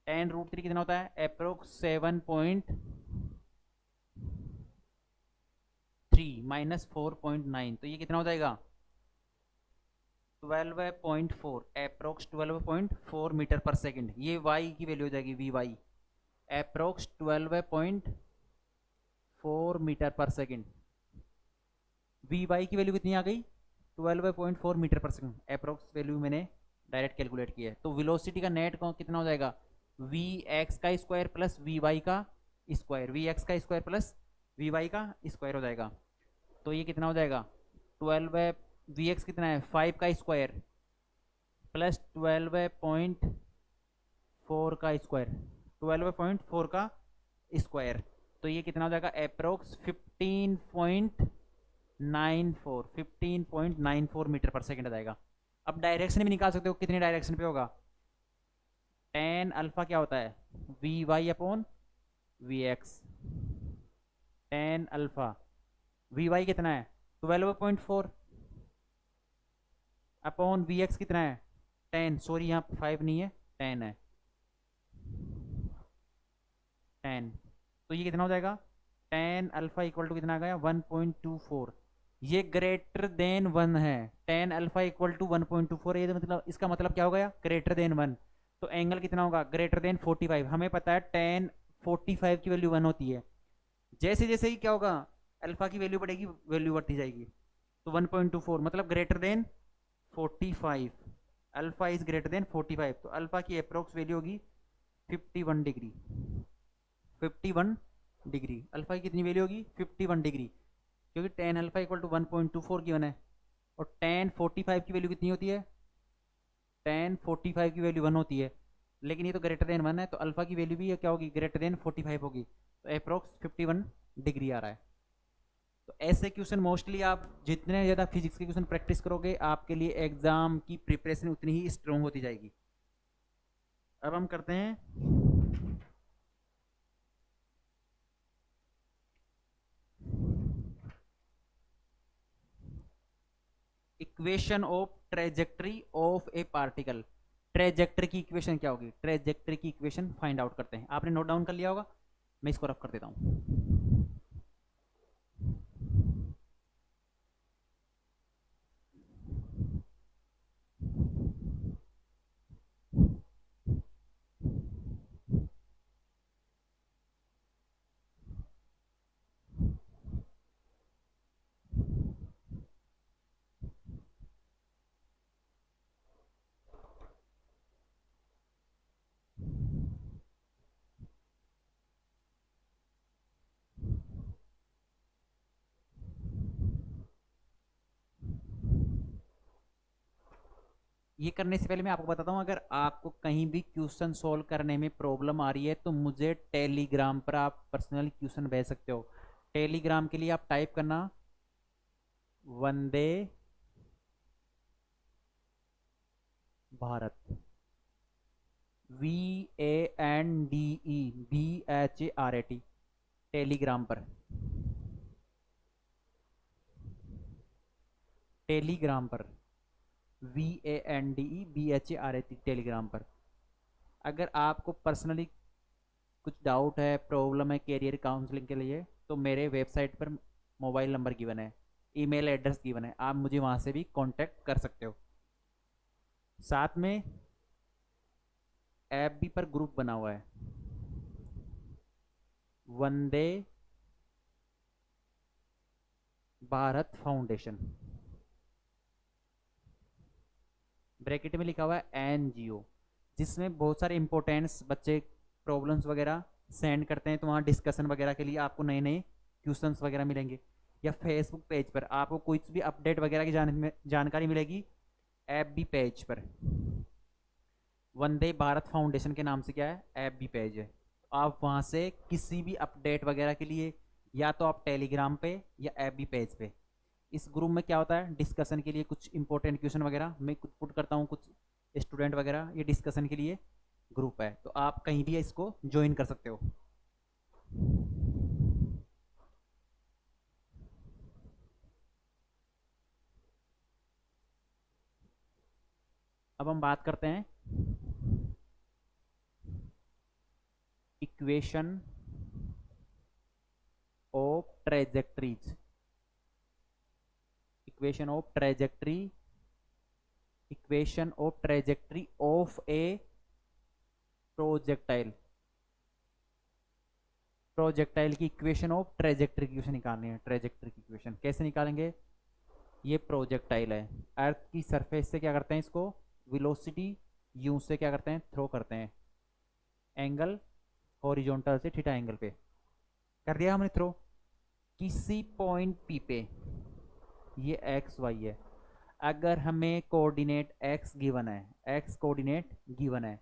10√3 कितना होता है, अप्रोक्स 7.3 माइनस 4.9, तो ये कितना हो जाएगा, 12.4, अप्रोक्स 12.4 मीटर पर सेकेंड। ये वाई की वैल्यू हो जाएगी, वी वाई अप्रोक्स 12.4 मीटर पर सेकेंड। वी वाई की वैल्यू कितनी आ गई, 12.4 मीटर पर सेकेंड, अप्रोक्स वैल्यू मैंने डायरेक्ट कैलकुलेट किया है। तो वेलोसिटी का नेट कितना हो जाएगा, वी एक्स का स्क्वायर प्लस वी वाई का स्क्वायर, वी एक्स का स्क्वायर प्लस वी वाई का स्क्वायर हो जाएगा। तो ये कितना हो जाएगा, 12 वी एक्स कितना है, 5 का स्क्वायर प्लस 12.4 का स्क्वायर, 12.4 का स्क्वायर, तो ये कितना हो जाएगा, अप्रोक्स 15.94 मीटर पर सेकेंड आ जाएगा। अब डायरेक्शन भी निकाल सकते हो, कितनी डायरेक्शन पे होगा, टेन अल्फा क्या होता है, v y upon v x. Tan alpha, v y कितना है 12.4 अपॉन वी एक्स कितना है 10, सॉरी यहाँ 5 नहीं है 10 है, 10। तो ये कितना हो जाएगा, 10 अल्फा इक्वल टू कितना आ गया, 1.24। ये ग्रेटर देन 1 है, 10 अल्फा इक्वल टू 1.24, ये मतलब इसका मतलब क्या हो गया, ग्रेटर देन 1। तो एंगल कितना होगा, ग्रेटर देन 45। हमें पता है 10 45 की वैल्यू 1 होती है। जैसे जैसे ही क्या होगा, अल्फा की वैल्यू बढ़ेगी, वैल्यू बढ़ती जाएगी। तो 1.24 मतलब greater than 45, alpha is greater than 45। तो अल्फा की अप्रोक्स वैल्यू होगी 51 डिग्री। 51 डिग्री अल्फा की कितनी वैल्यू होगी, 51 डिग्री, क्योंकि tan alpha equal to 1.24 given है। और टेन 45 की वैल्यू कितनी होती है, टेन 45 की वैल्यू 1 होती है, लेकिन ये तो ग्रेटर देन 1 है, तो अल्फा की वैल्यू भी क्या होगी, ग्रेटर देन 45 होगी। तो अप्रोक्स 51 डिग्री आ रहा है। तो ऐसे क्वेश्चन मोस्टली आप जितने ज़्यादा फिजिक्स के क्वेश्चन प्रैक्टिस करोगे, आपके लिए एग्जाम की प्रिपरेशन उतनी ही स्ट्रॉन्ग होती जाएगी। अब हम करते हैं equation of trajectory of A particle. Trajectory की इक्वेशन क्या होगी, ट्रेजेक्ट्री की इक्वेशन फाइंड आउट करते हैं। आपने नोट डाउन कर लिया होगा, मैं इसको रफ कर देता हूं। ये करने से पहले मैं आपको बताता हूँ, अगर आपको कहीं भी क्वेश्चन सॉल्व करने में प्रॉब्लम आ रही है तो मुझे टेलीग्राम पर आप पर्सनल क्वेश्चन भेज सकते हो। टेलीग्राम के लिए आप टाइप करना वंदे भारत, VANDE टेलीग्राम पर, टेलीग्राम पर, VANDEBHARAT टेलीग्राम पर। अगर आपको पर्सनली कुछ डाउट है, प्रॉब्लम है कैरियर काउंसलिंग के लिए, तो मेरे वेबसाइट पर मोबाइल नंबर गिवन है, ईमेल एड्रेस गिवन है, आप मुझे वहाँ से भी कांटेक्ट कर सकते हो। साथ में ऐप भी पर ग्रुप बना हुआ है, वंदे भारत फाउंडेशन, ब्रैकेट में लिखा हुआ है NGO, जिसमें बहुत सारे इंपॉर्टेंट्स बच्चे प्रॉब्लम्स वगैरह सेंड करते हैं, तो वहाँ डिस्कशन वगैरह के लिए आपको नए नए क्वेश्चंस वगैरह मिलेंगे। या फेसबुक पेज पर आपको कुछ भी अपडेट वगैरह की जानकारी मिलेगी, ऐप भी पेज पर वंदे भारत फाउंडेशन के नाम से क्या है, ऐप भी पेज है। आप वहाँ से किसी भी अपडेट वगैरह के लिए या तो आप टेलीग्राम पे या ऐप भी पेज पे, इस ग्रुप में क्या होता है, डिस्कशन के लिए कुछ इंपॉर्टेंट क्वेश्चन वगैरह मैं कुछ पुट करता हूँ, कुछ स्टूडेंट वगैरह, ये डिस्कशन के लिए ग्रुप है, तो आप कहीं भी इसको ज्वाइन कर सकते हो। अब हम बात करते हैं equation of trajectories, equation of trajectory, equation of trajectory of A projectile, projectile की इक्वेशन ऑफ ट्रेजेक्ट्री की इक्वेशन निकालनी है। ट्रेजेक्ट्री की इक्वेशन कैसे निकालेंगे, ये प्रोजेक्टाइल है, अर्थ की सरफेस से क्या करते हैं, इसको वेलोसिटी यू से क्या करते हैं, थ्रो करते हैं, एंगल हॉरिजॉन्टल से थीटा एंगल पे कर दिया हमने थ्रो, किसी पॉइंट पी पे, ये एक्स वाई है, अगर हमें कोऑर्डिनेट एक्स गिवन है, एक्स कोऑर्डिनेट गिवन है,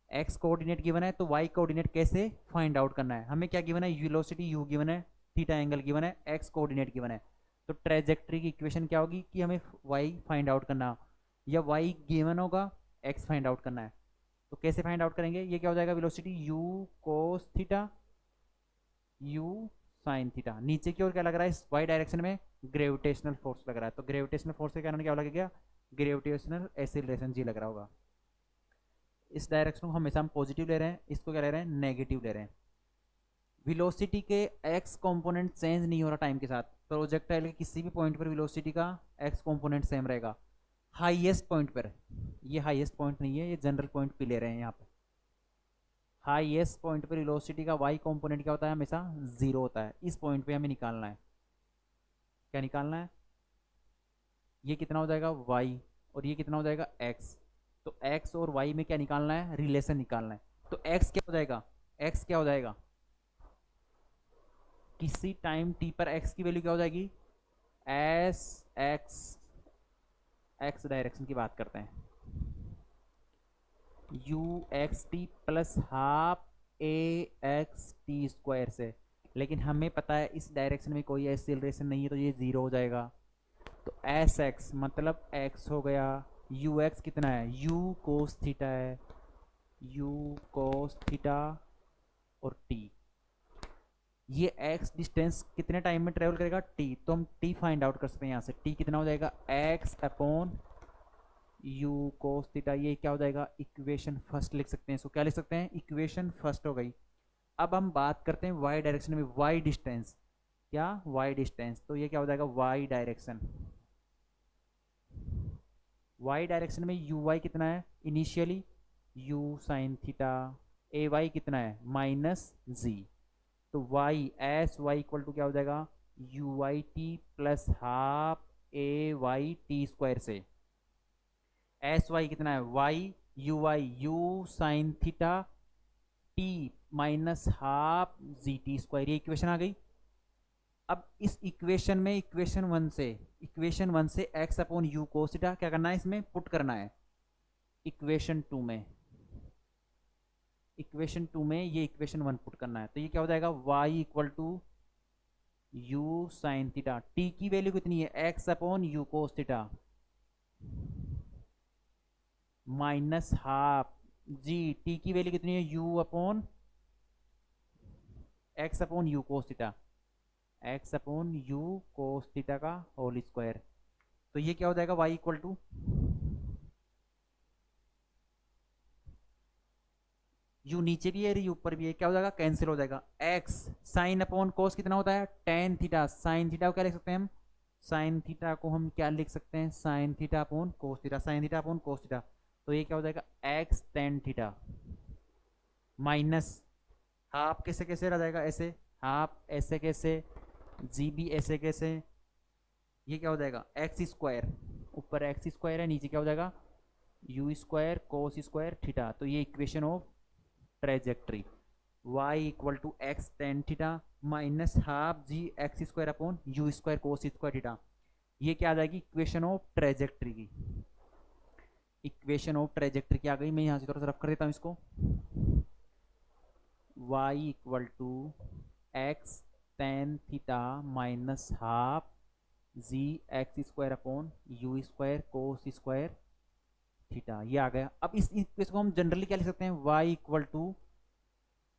एक्स कोऑर्डिनेट गिवन है, तो वाई कोऑर्डिनेट कैसे फाइंड आउट करना है, हमें क्या गिवन है, वेलोसिटी यू गिवन है, थीटा एंगल गिवन है, एक्स कोऑर्डिनेट गिवन है, तो ट्रेजेक्ट्री की इक्वेशन क्या होगी कि हमें वाई फाइंड आउट करना, या वाई गिवन होगा, एक्स फाइंड आउट करना है, तो कैसे फाइंड आउट करेंगे, ये क्या हो जाएगा, velocity you cos theta, u sine theta, नीचे की ओर क्या लग रहा है, इस वाई डायरेक्शन में ग्रेविटेशनल फोर्स लग रहा है, तो ग्रेविटेशनल फोर्स के कारण क्या लगेगा, ग्रेविटेशनल एक्सीलरेशन जी लग रहा होगा। इस डायरेक्शन को हमेशा हम पॉजिटिव ले रहे हैं, इसको क्या ले रहे हैं, नेगेटिव ले रहे हैं। वेलोसिटी के एक्स कंपोनेंट चेंज नहीं हो रहा टाइम के साथ, प्रोजेक्टाइल के किसी भी पॉइंट पर वेलोसिटी का एक्स कंपोनेंट सेम रहेगा, हाईएस्ट पॉइंट पर, ये हाईएस्ट पॉइंट नहीं है, ये जनरल पॉइंट पे ले रहे हैं यहाँ पे, हाईएस्ट पॉइंट पर वेलोसिटी का वाई कंपोनेंट क्या होता है, हमेशा जीरो होता है, इस पॉइंट पे हमें निकालना है, क्या निकालना है, ये कितना हो जाएगा y और ये कितना हो जाएगा x, तो x और y में क्या निकालना है, रिलेशन निकालना है, तो x क्या हो जाएगा, x क्या हो जाएगा, किसी टाइम t पर x की वैल्यू क्या हो जाएगी, एस एक्स, x डायरेक्शन की बात करते हैं, you x T plus half A x t square से, लेकिन हमें पता है इस डायरेक्शन में कोई एक्सीलरेशन नहीं है, तो ये जीरो हो जाएगा, तो एस एक्स मतलब एक्स हो गया, यू एक्स कितना है, यू कोस थीटा है, यू कोस थीटा, और टी, ये एक्स डिस्टेंस कितने टाइम में ट्रेवल करेगा, टी, तो हम टी फाइंड आउट कर सकते हैं यहाँ से, टी कितना हो जाएगा, x upon u cos theta, ये क्या हो जाएगा, इक्वेशन फर्स्ट लिख सकते हैं इसको, क्या लिख सकते हैं, इक्वेशन फर्स्ट हो गई। अब हम बात करते हैं वाई डायरेक्शन में, वाई डिस्टेंस, क्या वाई डिस्टेंस, तो ये क्या हो जाएगा, वाई डायरेक्शन, वाई डायरेक्शन में यू वाई कितना है, initially u sine theta, a y कितना है, माइनस जी, तो y S y equal to क्या हो जाएगा, u y t plus half a y t square से, एस वाई कितना है, y u sine theta t minus half g t square, ये इक्वेशन आ गई। अब इस इक्वेशन में इक्वेशन वन से x upon u cos theta क्या करना है, इसमें पुट करना है, इक्वेशन टू में, इक्वेशन टू में ये इक्वेशन वन पुट करना है, तो ये क्या हो जाएगा, y equal to u sine theta, t की वैल्यू कितनी है, x upon u cos theta minus half g, t की वैल्यू कितनी है, u upon x upon u cos theta, x upon u cos theta का होल स्क्वायर। तो ये क्या हो जाएगा, y इक्वल टू यू नीचे भी है, यू ऊपर भी है, क्या हो जाएगा, कैंसिल हो जाएगा। एक्स साइन अपॉन कोस कितना होता है, टेन थीटा, साइन थीटा को क्या लिख सकते हैं हम, साइन थीटा को हम क्या लिख सकते हैं, साइन थीटा अपॉन कोस थीटा, साइन थीटा अपॉन कोस थीटा। तो ये क्या हो जाएगा, x tan theta minus half कैसे कैसे रह जाएगा, ऐसे हाफ ऐसे कैसे, जी भी ऐसे कैसे, ये क्या हो जाएगा, एक्स स्क्वायर, ऊपर एक्स स्क्वायर है, नीचे क्या हो जाएगा, u square cos square theta. तो ये equation of trajectory, y equal to x tan theta minus half g x square upon u square cos square theta. ये क्या आ जाएगी, इक्वेशन ऑफ ट्रेजेक्ट्री की, इक्वेशन ऑफ ट्रेजेक्ट्री की आ गई। मैं यहाँ से थोड़ा सा रफ कर देता हूँ इसको, y equal to x tan theta minus half g x square upon u square cos square theta, ये आ गया। अब इस इक्वेशन को हम जनरली क्या लिख सकते हैं, y equal to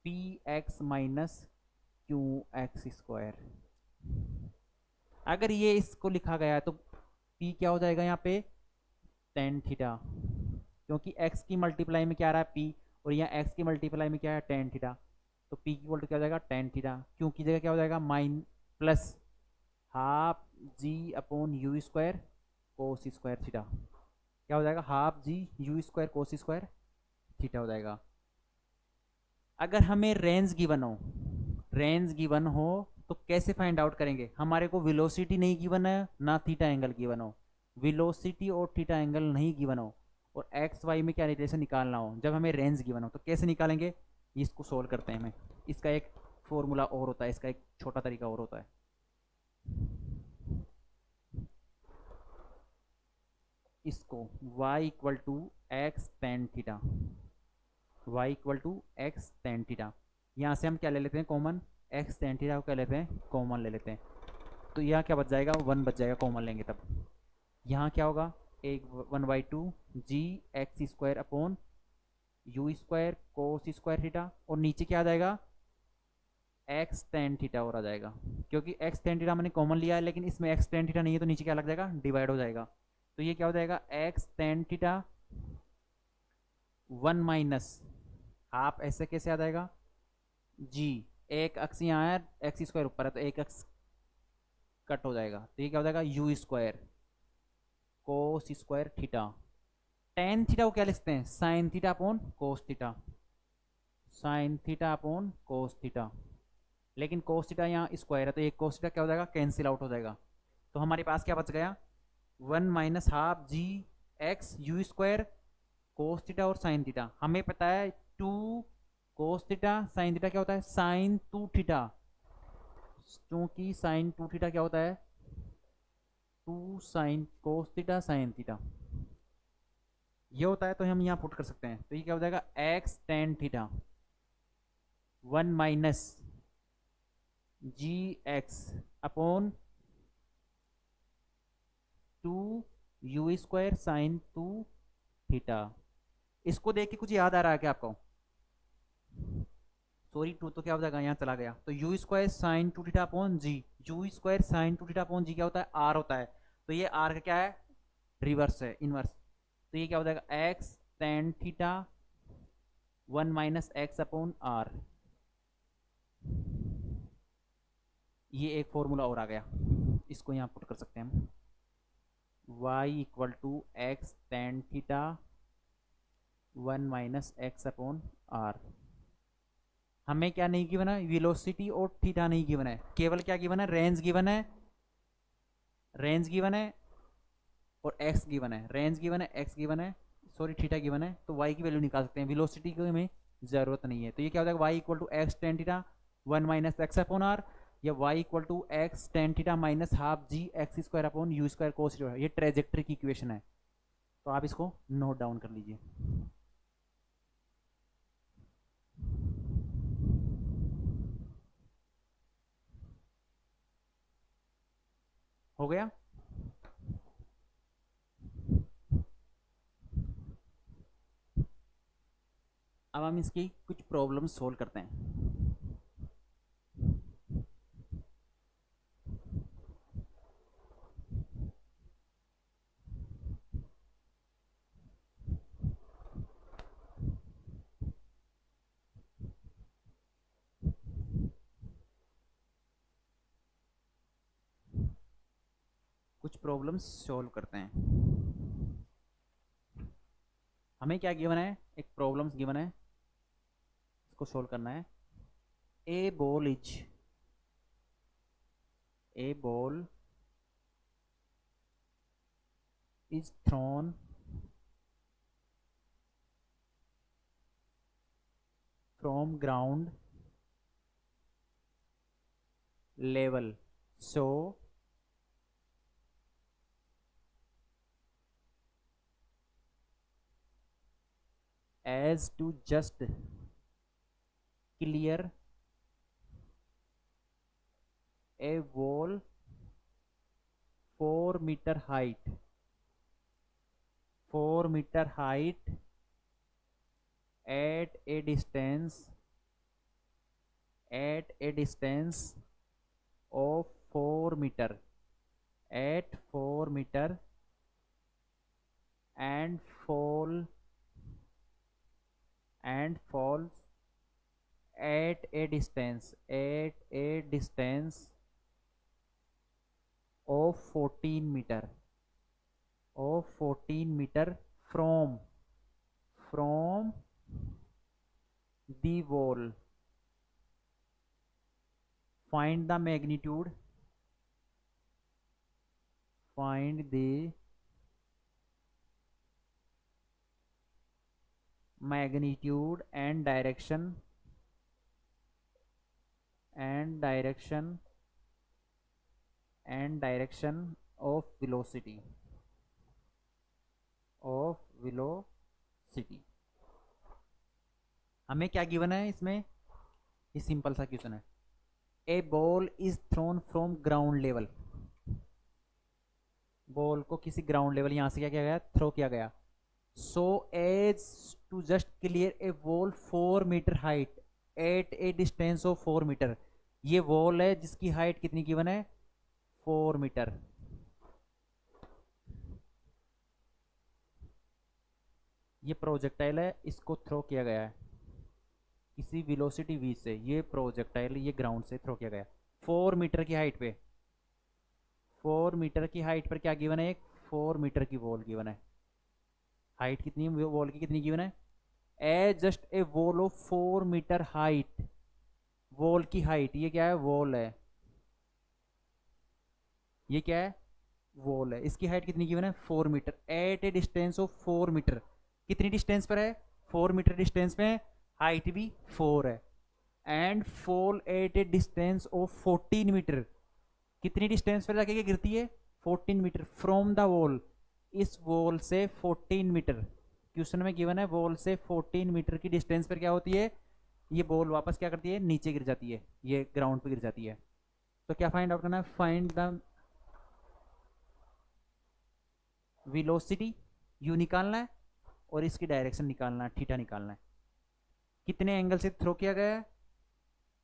p x minus q x square. अगर ये इसको लिखा गया है तो p क्या हो जाएगा यहाँ पे, टेन थीटा, क्योंकि x की मल्टीप्लाई में क्या आ रहा है p, और यहाँ x की मल्टीप्लाई में क्या है, टेन थीटा। तो p इक्वल टू क्या हो जाएगा, टेन थीटा, क्यों की जगह क्या हो जाएगा, माइन plus half g upon u square cos square theta, क्या हो जाएगा, half g u square cos square theta हो जाएगा। अगर हमें रेंज गिवन हो, रेंज गिवन हो तो कैसे फाइंड आउट करेंगे, हमारे को वेलोसिटी नहीं गिवन है ना थीटा एंगल गिवन हो, वेलोसिटी और थीटा एंगल नहीं गिवन हो और एक्स वाई में क्या रिलेशन निकालना हो, जब हमें रेंज गिवन हो तो कैसे निकालेंगे, इसको सोल्व करते हैं हमें। इसका एक फॉर्मूला और होता है, इसका एक छोटा तरीका और होता है। इसको y equal to x tan theta, y equal to x tan theta, यहाँ से हम क्या ले लेते हैं कॉमन, एक्स टेन थीटा को क्या लेते हैं, कॉमन ले लेते हैं। तो यहाँ क्या बच जाएगा, वन बच जाएगा, कॉमन लेंगे तब। यहाँ क्या होगा, एक one by two g x square upon u square cos square theta, और नीचे क्या आ जाएगा, एक्स टेन थीटा और आ जाएगा, क्योंकि एक्स टेन थीटा मैंने कॉमन लिया है, लेकिन इसमें एक्स टेन थीटा नहीं है तो नीचे क्या लग जाएगा, डिवाइड हो जाएगा। तो ये क्या हो जाएगा, x tan theta one minus half, ऐसे कैसे आ जाएगा, जी एक अक्स यहाँ है, एक्स स्क्वायर ऊपर है तो एक अक्स कट हो जाएगा, तो ये क्या हो जाएगा, u square cos square theta, tan theta को क्या लिखते हैं, साइन थीटा अपॉन कोस theta, sine theta upon cos theta, लेकिन कोस थीटा यहाँ स्क्वायर है तो ये कोस थीटा क्या हो जाएगा, कैंसिल आउट हो जाएगा। तो हमारे पास क्या बच गया, one minus half g x u square cos theta और साइन थीटा, हमें पता है two cos theta sine theta क्या होता है, साइन टू थीटा, क्योंकि साइन टू थीटा क्या होता है, two sine cos theta sine theta, ये होता है। तो हम यहाँ पुट कर सकते हैं, तो ये क्या हो जाएगा, x tan theta one minus g x upon two u square sine two theta. इसको देख के कुछ याद आ रहा है क्या आपको, सॉरी टू तो क्या हो जाएगा, यहाँ चला गया, तो u square sine two theta upon G, u square sine two theta upon G क्या होता है, आर होता है, तो ये आर का क्या है, रिवर्स है, इनवर्स। तो ये क्या हो जाएगा, x tan theta one minus x upon r, ये एक फॉर्मूला और आ गया, इसको यहाँ पुट कर सकते हैं हम, y equal to x tan theta one minus x upon r. हमें क्या नहीं गिवन है, वेलोसिटी और थीटा नहीं गिवन है, केवल क्या गिवन है, रेंज गिवन है, रेंज गिवन है और एक्स गिवन है, रेंज गिवन है, एक्स गिवन है, सॉरी थीटा गिवन है, तो y की वैल्यू निकाल सकते हैं, वेलोसिटी की हमें जरूरत नहीं है। तो ये क्या हो जाएगा, y equal to x tan theta one minus x upon r, या y equal to x tan theta minus half g x square upon u square cos theta, ये ट्रेजेक्ट्री की इक्वेशन है। तो आप इसको नोट डाउन कर लीजिए। हो गया। अब हम इसकी कुछ प्रॉब्लम सोल्व करते हैं। कुछ प्रॉब्लम्स सोल्व करते हैं। हमें क्या गिवन है, एक प्रॉब्लम्स गिवन है, इसको सोल्व करना है। A ball is thrown from ground level, so as to just clear a wall 4 meter height, 4 meter height at a distance of 4 meter, at 4 meter, and falls at a distance of 14 meter, from the wall. Find the magnitude and direction of velocity. हमें क्या given है इसमें, ये simple सा question है। A ball is thrown from ground level, ball को किसी ground level यहां से क्या किया गया, थ्रो किया गया। So as to just clear a wall 4 meter height at a distance of 4 meter। ये वॉल है जिसकी हाइट कितनी गिवन है, 4 meter। ये प्रोजेक्टाइल है, इसको थ्रो किया गया है किसी वेलोसिटी v से। ये प्रोजेक्टाइल ये ग्राउंड से थ्रो किया गया 4 meter की हाइट पे। 4 meter की हाइट पर क्या गिवन है, एक 4 meter की वॉल गिवन है। हाइट कितनी है वॉल की, कितनी गिवन है, a just a wall of 4 meter height. Wall की हाइट, ये क्या है, वॉल है, ये क्या है, वॉल है। इसकी हाइट कितनी गिवन है, 4 meter at a distance of 4 meter। कितनी डिस्टेंस पर है, 4 meter डिस्टेंस पे, हाइट भी 4 है। And fall eight a distance of 14 meter। कितनी डिस्टेंस पर जाके गिरती है, 14 meter फ्रॉम द वॉल, इस वॉल से 14 meter। क्वेश्चन में गिवन है वॉल से 14 meter की डिस्टेंस पर क्या होती है, ये बॉल वापस क्या करती है, नीचे गिर जाती है, ये ग्राउंड पे गिर जाती है। तो क्या फाइंड आउट करना है, फाइंड द वेलोसिटी, यू निकालना है, और इसकी डायरेक्शन निकालना है, थीटा निकालना है। कितने एंगल से थ्रो किया गया है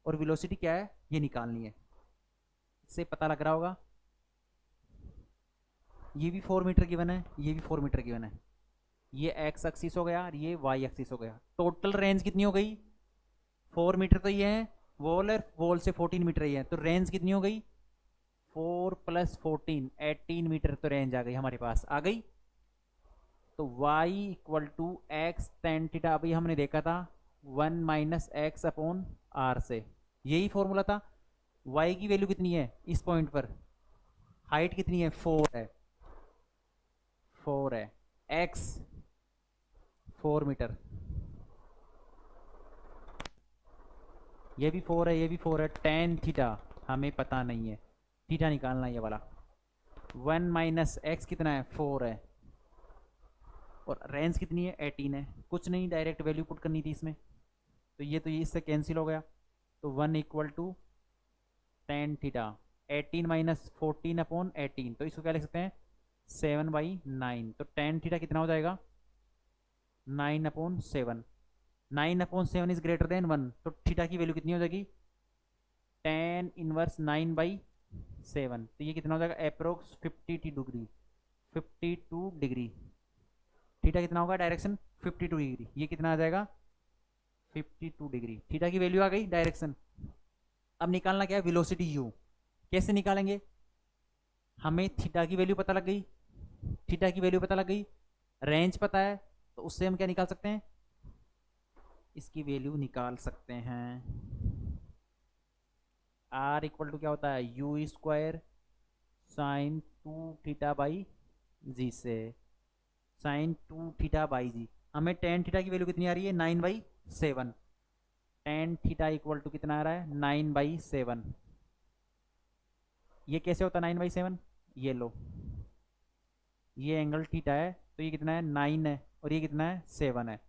और वेलोसिटी क्या है, ये निकालनी है। इससे पता लग रहा होगा, ये भी 4 meter गिवन है, ये भी 4 meter गिवन है। ये एक्स एक्सिस हो गया और ये वाई एक्सिस हो गया। टोटल रेंज कितनी हो गई, 4 meter तो ये है वॉल है, वॉल से 14 meter ही है, तो रेंज कितनी हो गई, 4 + 14 18 meter। तो रेंज आ गई हमारे पास, आ गई। तो y = x tan थीटा, अभी हमने देखा था 1 - x/r से, यही फॉर्मूला था। y की वैल्यू कितनी है इस पॉइंट पर, हाइट कितनी है, 4 है, 4 है, x 4 meter, ये भी 4 है, ये भी 4 है। tan थीटा हमें पता नहीं है, थीटा निकालना है ये वाला। 1 - x कितना है, 4 है, और रेंज कितनी है, 18 है। कुछ नहीं, डायरेक्ट वैल्यू पुट करनी थी इसमें, तो ये इससे कैंसिल हो गया। तो 1 = tan थीटा 18 माइनस 14/18, तो इसको क्या लिख सकते हैं 7/9। तो टेन थीटा कितना हो जाएगा 9/7। 9/7 इज ग्रेटर देन 1, तो थीटा की वैल्यू कितनी हो जाएगी टेन इनवर्स 9/7। तो ये कितना हो जाएगा अप्रोक्स 52 डिग्री। 52 डिग्री थीटा कितना होगा डायरेक्शन 52 डिग्री, ये कितना आ जाएगा 52 डिग्री। थीटा की वैल्यू आ गई डायरेक्शन। अब निकालना क्या है वेलोसिटी u। कैसे निकालेंगे, हमें थीटा की वैल्यू पता लग गई, थीटा की वैल्यू पता लग गई, रेंज पता है, तो उससे हम क्या निकाल सकते हैं इसकी वैल्यू निकाल सकते हैं। r इक्वल टू क्या होता है यू स्क्वायर साइन 2 थीटा/g से साइन 2 थीटा/g। हमें टेन थीटा की वैल्यू कितनी आ रही है 9/7। टेन थीटा इक्वल टू कितना आ रहा है 9/7। ये कैसे होता है 9/7, ये लो, ये एंगल थीटा है, तो ये कितना है 9 है और ये कितना है 7 है।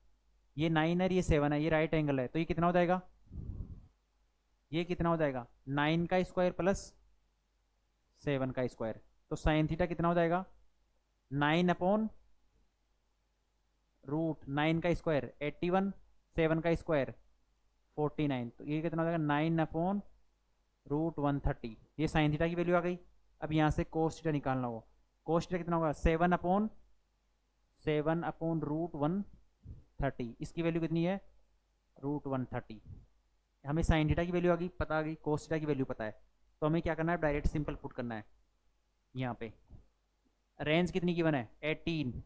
ये 9 है ये 7 है, ये राइट एंगल है, तो ये कितना हो जाएगा, ये कितना हो जाएगा 9 का स्क्वायर प्लस 7 का स्क्वायर। तो साइन थीटा कितना हो जाएगा 9/√9 का स्क्वायर 81, 7 का स्क्वायर 49, तो ये कितना हो जाएगा 9/√130। ये साइन थीटा की वैल्यू आ गई। अब यहाँ से कोस थीटा निकालना हो, कोस थीटा कितना होगा 7/√130। इसकी वैल्यू कितनी है √130। हमें साइन थीटा की वैल्यू आ गई, पता आ गई, कोस थीटा की वैल्यू पता है, तो हमें क्या करना है डायरेक्ट सिंपल पुट करना है। यहाँ पे रेंज कितनी गिवन है 18,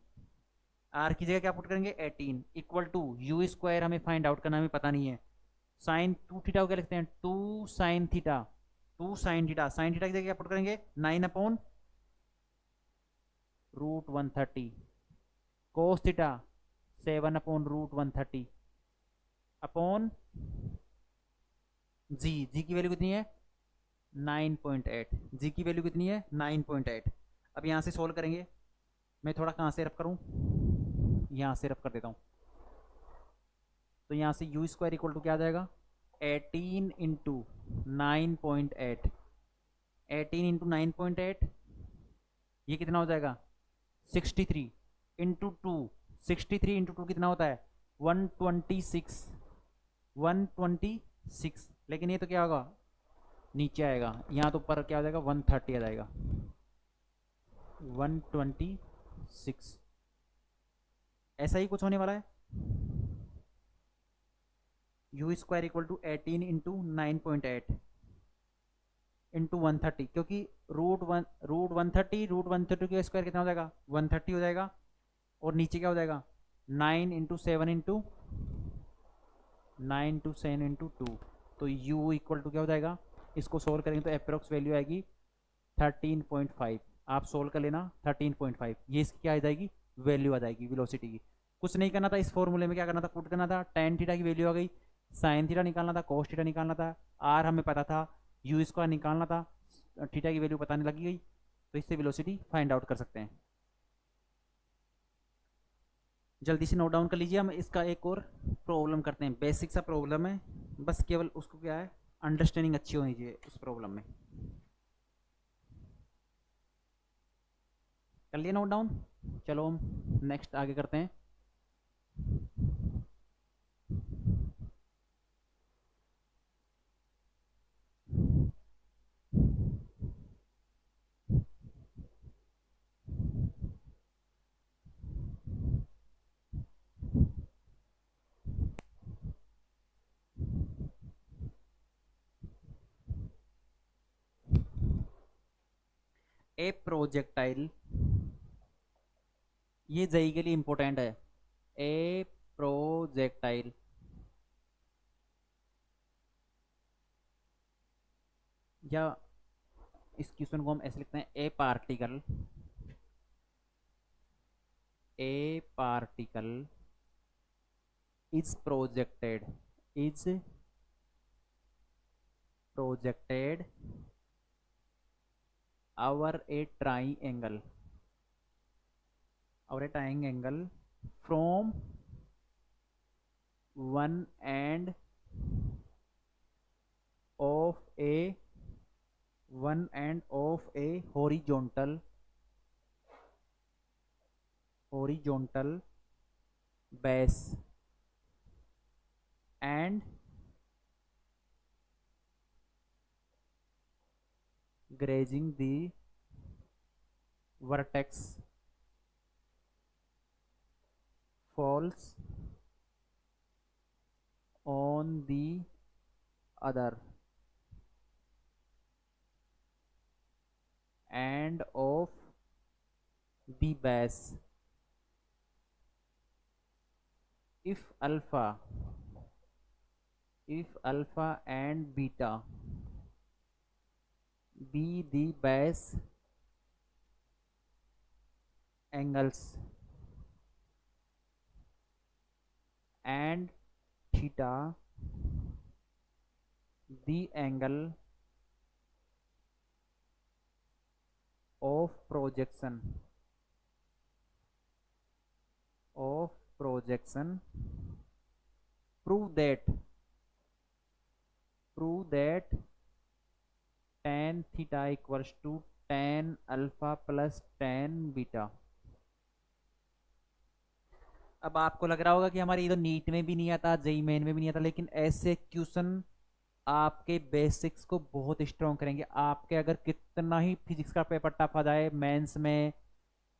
आर की जगह क्या पुट करेंगे 18 इक्वल टू यू स्क्वायर हमें फाइंड आउट करना, हमें पता नहीं है। साइन 2 थीटा को क्या लिखते हैं 2 sin theta, 2 sin theta, sine theta की जगह क्या पुट करेंगे 9/√130। कोस थीटा 7/√130 अपॉन जी की वैल्यू कितनी है 9.8। जी की वैल्यू कितनी है 9.8। अब यहाँ से सोल्व करेंगे, मैं थोड़ा कहाँ से रफ करूँ, यहाँ से रफ कर देता हूँ। तो यहाँ से यू स्क्वायर इक्वल टू क्या आ जाएगा 18 इंटू 9.8, 18 इंटू 9.8 ये कितना हो जाएगा 63 इंटू 2, 63 इंटू 2 कितना होता है 126, 126। लेकिन ये तो क्या होगा नीचे आएगा, यहाँ तो ऊपर क्या हो जाएगा 130 आ जाएगा 126। ऐसा ही कुछ होने वाला है। U square equal to 18 into 9.8 into 130, क्योंकि √130 का स्क्वायर कितना हो जाएगा 130 हो जाएगा, और नीचे क्या हो जाएगा 9 इंटू 7 इंटू 9 टू 7 इंटू 2। तो u इक्वल टू क्या हो जाएगा, इसको सोल्व करेंगे तो अप्रोक्स वैल्यू आएगी 13.5। आप सोल्व कर लेना 13.5, ये इसकी क्या आ जाएगी वैल्यू आ जाएगी वेलोसिटी की। कुछ नहीं करना था, इस फॉर्मूले में क्या करना था पुट करना था, टेन थीटा की वैल्यू आ गई, साइन थीटा निकालना था, कोस थीटा निकालना था, आर हमें पता था, यू स्क्वायर निकालना था, थीटा की वैल्यू बताने लगी गई, तो इससे वेलोसिटी फाइंड आउट कर सकते हैं। जल्दी से नोट डाउन कर लीजिए। हम इसका एक और प्रॉब्लम करते हैं, बेसिक सा प्रॉब्लम है, बस केवल उसको क्या है अंडरस्टैंडिंग अच्छी होनी चाहिए उस प्रॉब्लम में। कर लिया नोट डाउन, चलो हम नेक्स्ट आगे करते हैं। ए प्रोजेक्टाइल, ये जेई के लिए इंपॉर्टेंट है। ए प्रोजेक्टाइल या इस क्वेश्चन को हम ऐसे लिखते हैं ए particle, A particle is projected, is projected over a triangle, over a triangle from one end of a one end of A horizontal base and grazing the vertex falls on the other end of the base if alpha and beta be the base angles and theta the angle of projection prove that tan theta equals to tan alpha plus tan beta। अब आपको लग रहा होगा कि हमारे इधर NEET में भी नहीं आता, जेई मेन में भी नहीं आता, लेकिन ऐसे क्वेश्चन आपके बेसिक्स को बहुत स्ट्रॉन्ग करेंगे। आपके अगर कितना ही फिजिक्स का पेपर टफ आ जाए, मेंस में,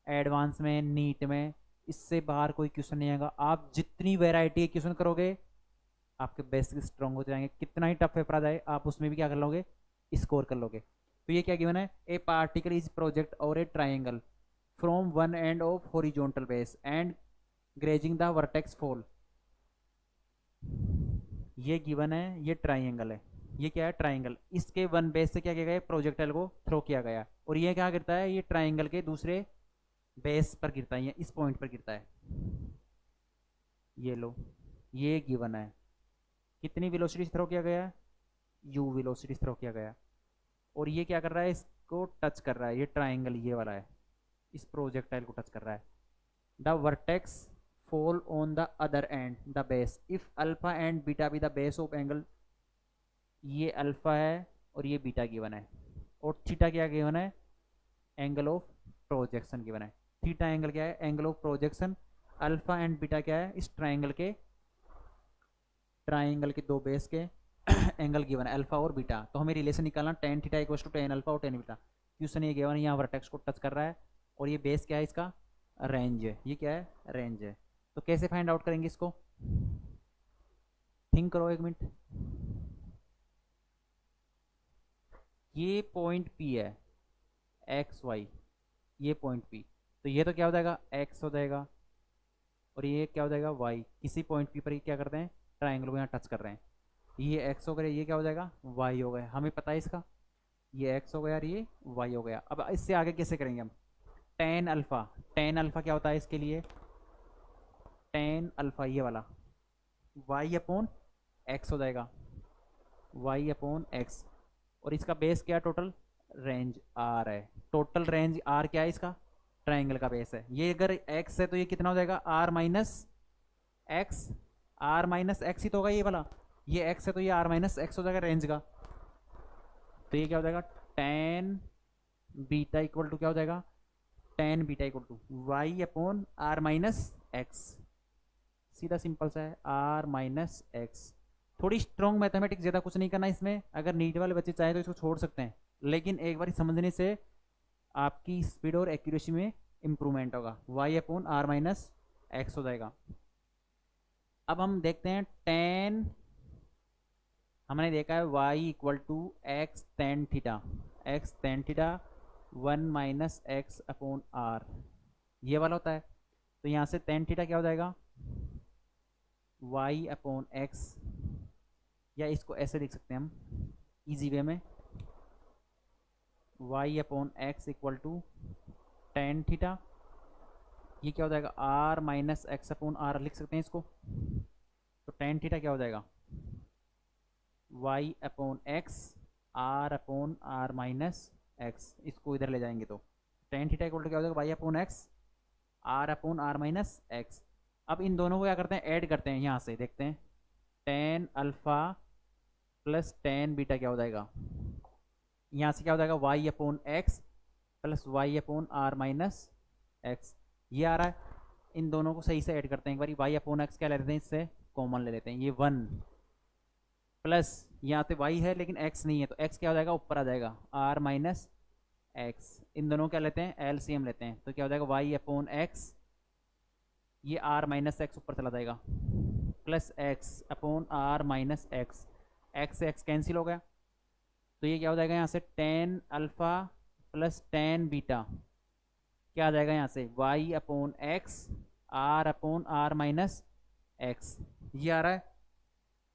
एडवांस में, नीट में, इससे बाहर कोई क्वेश्चन नहीं आएगा। आप जितनी वैरायटी के क्वेश्चन करोगे आपके बेसिक स्ट्रॉन्ग हो जाएंगे। कितना ही टफ पेपर आ जाए आप उसमें भी क्या कर लोगे, स्कोर कर लोगे। तो ये क्या गिवन है, ए पार्टिकल इज प्रोजेक्ट और ए triangle from one end of horizontal base and grazing the vertex fall. ये गिवन है, ये ट्राइंगल है, ये क्या है ट्राइंगल, इसके वन बेस से क्या किया गया, प्रोजेक्टाइल को थ्रो किया गया, और ये क्या गिरता है, ये ट्राइंगल के दूसरे बेस पर गिरता है, ये इस पॉइंट पर गिरता है। ये लो, ये गिवन है, कितनी वेलोसिटी थ्रो किया गया है, u वेलोसिटी थ्रो किया गया, और ये क्या कर रहा है, इसको टच कर रहा है, ये ट्राइंगल ये वाला है, इस प्रोजेक्टाइल को टच कर रहा है। The vertex fall on the other end the base if alpha and beta be the base of angle। ये अल्फा है और ये बीटा गिवन है, और थीटा क्या गिवन है, एंगल ऑफ प्रोजेक्शन गिवन है। थीटा एंगल क्या है, angle of projection. Alpha and beta क्या है, इस ट्राइंगल के दो बेस के एंगल गिवन है, अल्फा और बीटा। तो हमें रिलेशन निकालना tan theta equal to tan alpha और टेन बीटा। क्वेश्चन ये गिवन है, यहाँ वर्टेक्स को टच कर रहा है, और ये बेस क्या है, इसका रेंज है, ये क्या है, रेंज है। तो कैसे फाइंड आउट करेंगे इसको, थिंक करो एक मिनट। ये पॉइंट P है, एक्स वाई, ये पॉइंट P, तो ये तो क्या हो जाएगा, x हो जाएगा, और ये क्या हो जाएगा, y। किसी पॉइंट P पर ये क्या करते हैं, ट्राइंगल को यहाँ टच कर रहे हैं, ये x हो गया, ये क्या हो जाएगा, y हो गया, हमें पता है इसका, ये x हो गया और ये y हो गया। अब इससे आगे कैसे करेंगे हम, टेन अल्फा क्या होता है इसके लिए, टेन अल्फा ये वाला y अपॉन x हो जाएगा, y अपॉन x, और इसका बेस क्या, टोटल रेंज r है, टोटल रेंज r क्या है, इसका ट्राइंगल का बेस है। ये अगर x है तो ये कितना हो जाएगा, r माइनस एक्स ही तो होगा ये वाला, ये x है तो ये r माइनस एक्स हो जाएगा रेंज का। तो ये क्या हो जाएगा, टेन बीटा इक्वल टू क्या हो जाएगा, tan beta equal to y upon r minus x, सीधा सिंपल सा है, r माइनस एक्स। थोड़ी स्ट्रॉन्ग मैथमेटिक्स, ज़्यादा कुछ नहीं करना इसमें, अगर नीट वाले बच्चे चाहे तो इसको छोड़ सकते हैं, लेकिन एक बार समझने से आपकी स्पीड और एक्यूरेसी में इंप्रूवमेंट होगा। y upon r minus x हो जाएगा। अब हम देखते हैं टेन, हमने देखा है y equal to x tan theta one minus x upon r, ये वाला होता है। तो यहाँ से टेन थीटा क्या हो जाएगा, y अपॉन एक्स, या इसको ऐसे लिख सकते हैं हम इजी वे में, y upon x equal to tan theta, ये क्या हो जाएगा, r minus x upon r लिख सकते हैं इसको। तो टेन थीटा क्या हो जाएगा, y upon x r upon r minus x, इसको इधर ले जाएंगे तो टेन थीटा इक्वल टू क्या हो जाएगा, y upon x r upon r minus x. अब इन दोनों को क्या करते हैं, ऐड करते हैं, यहाँ से देखते हैं, tan alpha plus tan beta क्या हो जाएगा, यहाँ से क्या हो जाएगा y upon x plus y upon r minus x, ये आ रहा है। इन दोनों को सही से ऐड करते हैं एक बार, y अपॉन एक्स क्या ले लेते हैं, इससे कॉमन ले लेते हैं, ये 1 प्लस यहाँ पे y है लेकिन x नहीं है, तो x क्या हो जाएगा, ऊपर आ जाएगा r माइनस एक्स। इन दोनों क्या लेते हैं, एलसीएम लेते हैं, तो क्या हो जाएगा y अपॉन एक्स, ये r माइनस एक्स ऊपर चला जाएगा, plus x upon r minus x, x से एक्स कैंसिल हो गया, तो ये क्या हो जाएगा यहाँ से ten alpha plus tan beta, क्या आ जाएगा यहाँ से y upon x r upon r minus x, ये आ रहा है।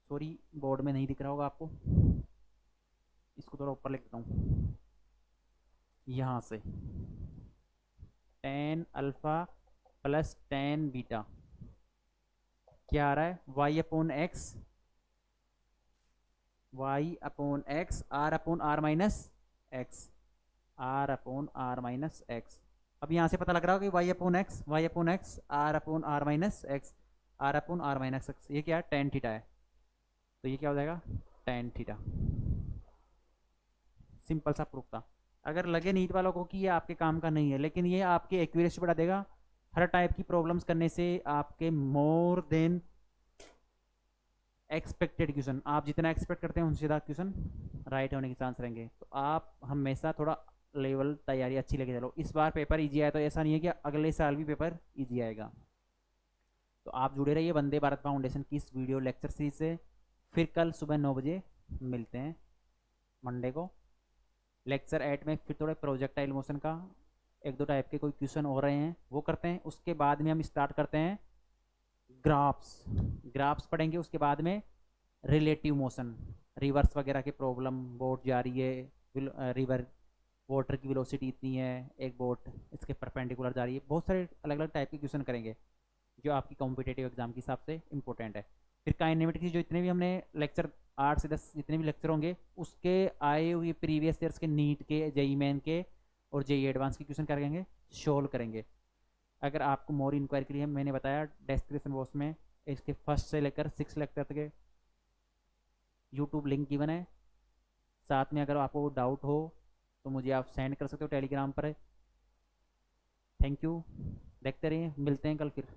सॉरी बोर्ड में नहीं दिख रहा होगा आपको, इसको थोड़ा ऊपर लिख देता हूँ, यहाँ से ten alpha plus tan beta क्या आ रहा है, y upon x, y upon x r upon r minus x, r upon r minus x. अब यहाँ से पता लग रहा होगा कि y upon x, y upon x, r upon r minus x, r upon r minus x, ये क्या है, टेन थीटा है, तो ये क्या हो जाएगा, टेन थीटा। सिंपल सा प्रूफ था। अगर लगे नीट वालों को कि ये आपके काम का नहीं है, लेकिन ये आपके एक्यूरेसी बढ़ा देगा। हर टाइप की प्रॉब्लम्स करने से आपके मोर देन एक्सपेक्टेड क्वेश्चन, आप जितना एक्सपेक्ट करते हैं उनसे ज़्यादा क्वेश्चन राइट होने के चांस रहेंगे। तो आप हमेशा थोड़ा लेवल तैयारी अच्छी लेके चलो। इस बार पेपर इजी आया तो ऐसा नहीं है कि अगले साल भी पेपर इजी आएगा। तो आप जुड़े रहिए वंदे भारत फाउंडेशन की इस वीडियो लेक्चर सीरीज से। फिर कल सुबह 9 बजे मिलते हैं मंडे को लेक्चर 8 में। फिर थोड़े प्रोजेक्टाइल मोशन का एक दो टाइप के कोई क्वेश्चन हो रहे हैं वो करते हैं, उसके बाद में हम स्टार्ट करते हैं ग्राफ्स। ग्राफ्स पढ़ेंगे, उसके बाद में रिलेटिव मोशन, रिवर्स वगैरह की प्रॉब्लम, बोट जा रही है रिवर, वाटर की वेलोसिटी इतनी है, एक बोट इसके परपेंडिकुलर जा रही है, बहुत सारे अलग अलग टाइप के क्वेश्चन करेंगे जो आपकी कॉम्पिटेटिव एग्जाम के हिसाब से इंपॉर्टेंट है। फिर काइनेमेटिक्स की जो इतने भी हमने लेक्चर 8 से 10 जितने भी लेक्चर होंगे उसके आए हुए प्रीवियस ईयर्स के नीट के, जेई मेन के और जेई एडवांस के क्वेश्चन करेंगे, सोल्व करेंगे। अगर आपको मोर इंक्वायरी के लिए मैंने बताया डिस्क्रिप्शन बॉक्स में इसके फर्स्ट से लेकर 6 लेक्चर तक के यूट्यूब लिंक गिवन है। साथ में अगर आपको डाउट हो तो मुझे आप सेंड कर सकते हो टेलीग्राम पर। थैंक यू, देखते रहिए, मिलते हैं कल फिर।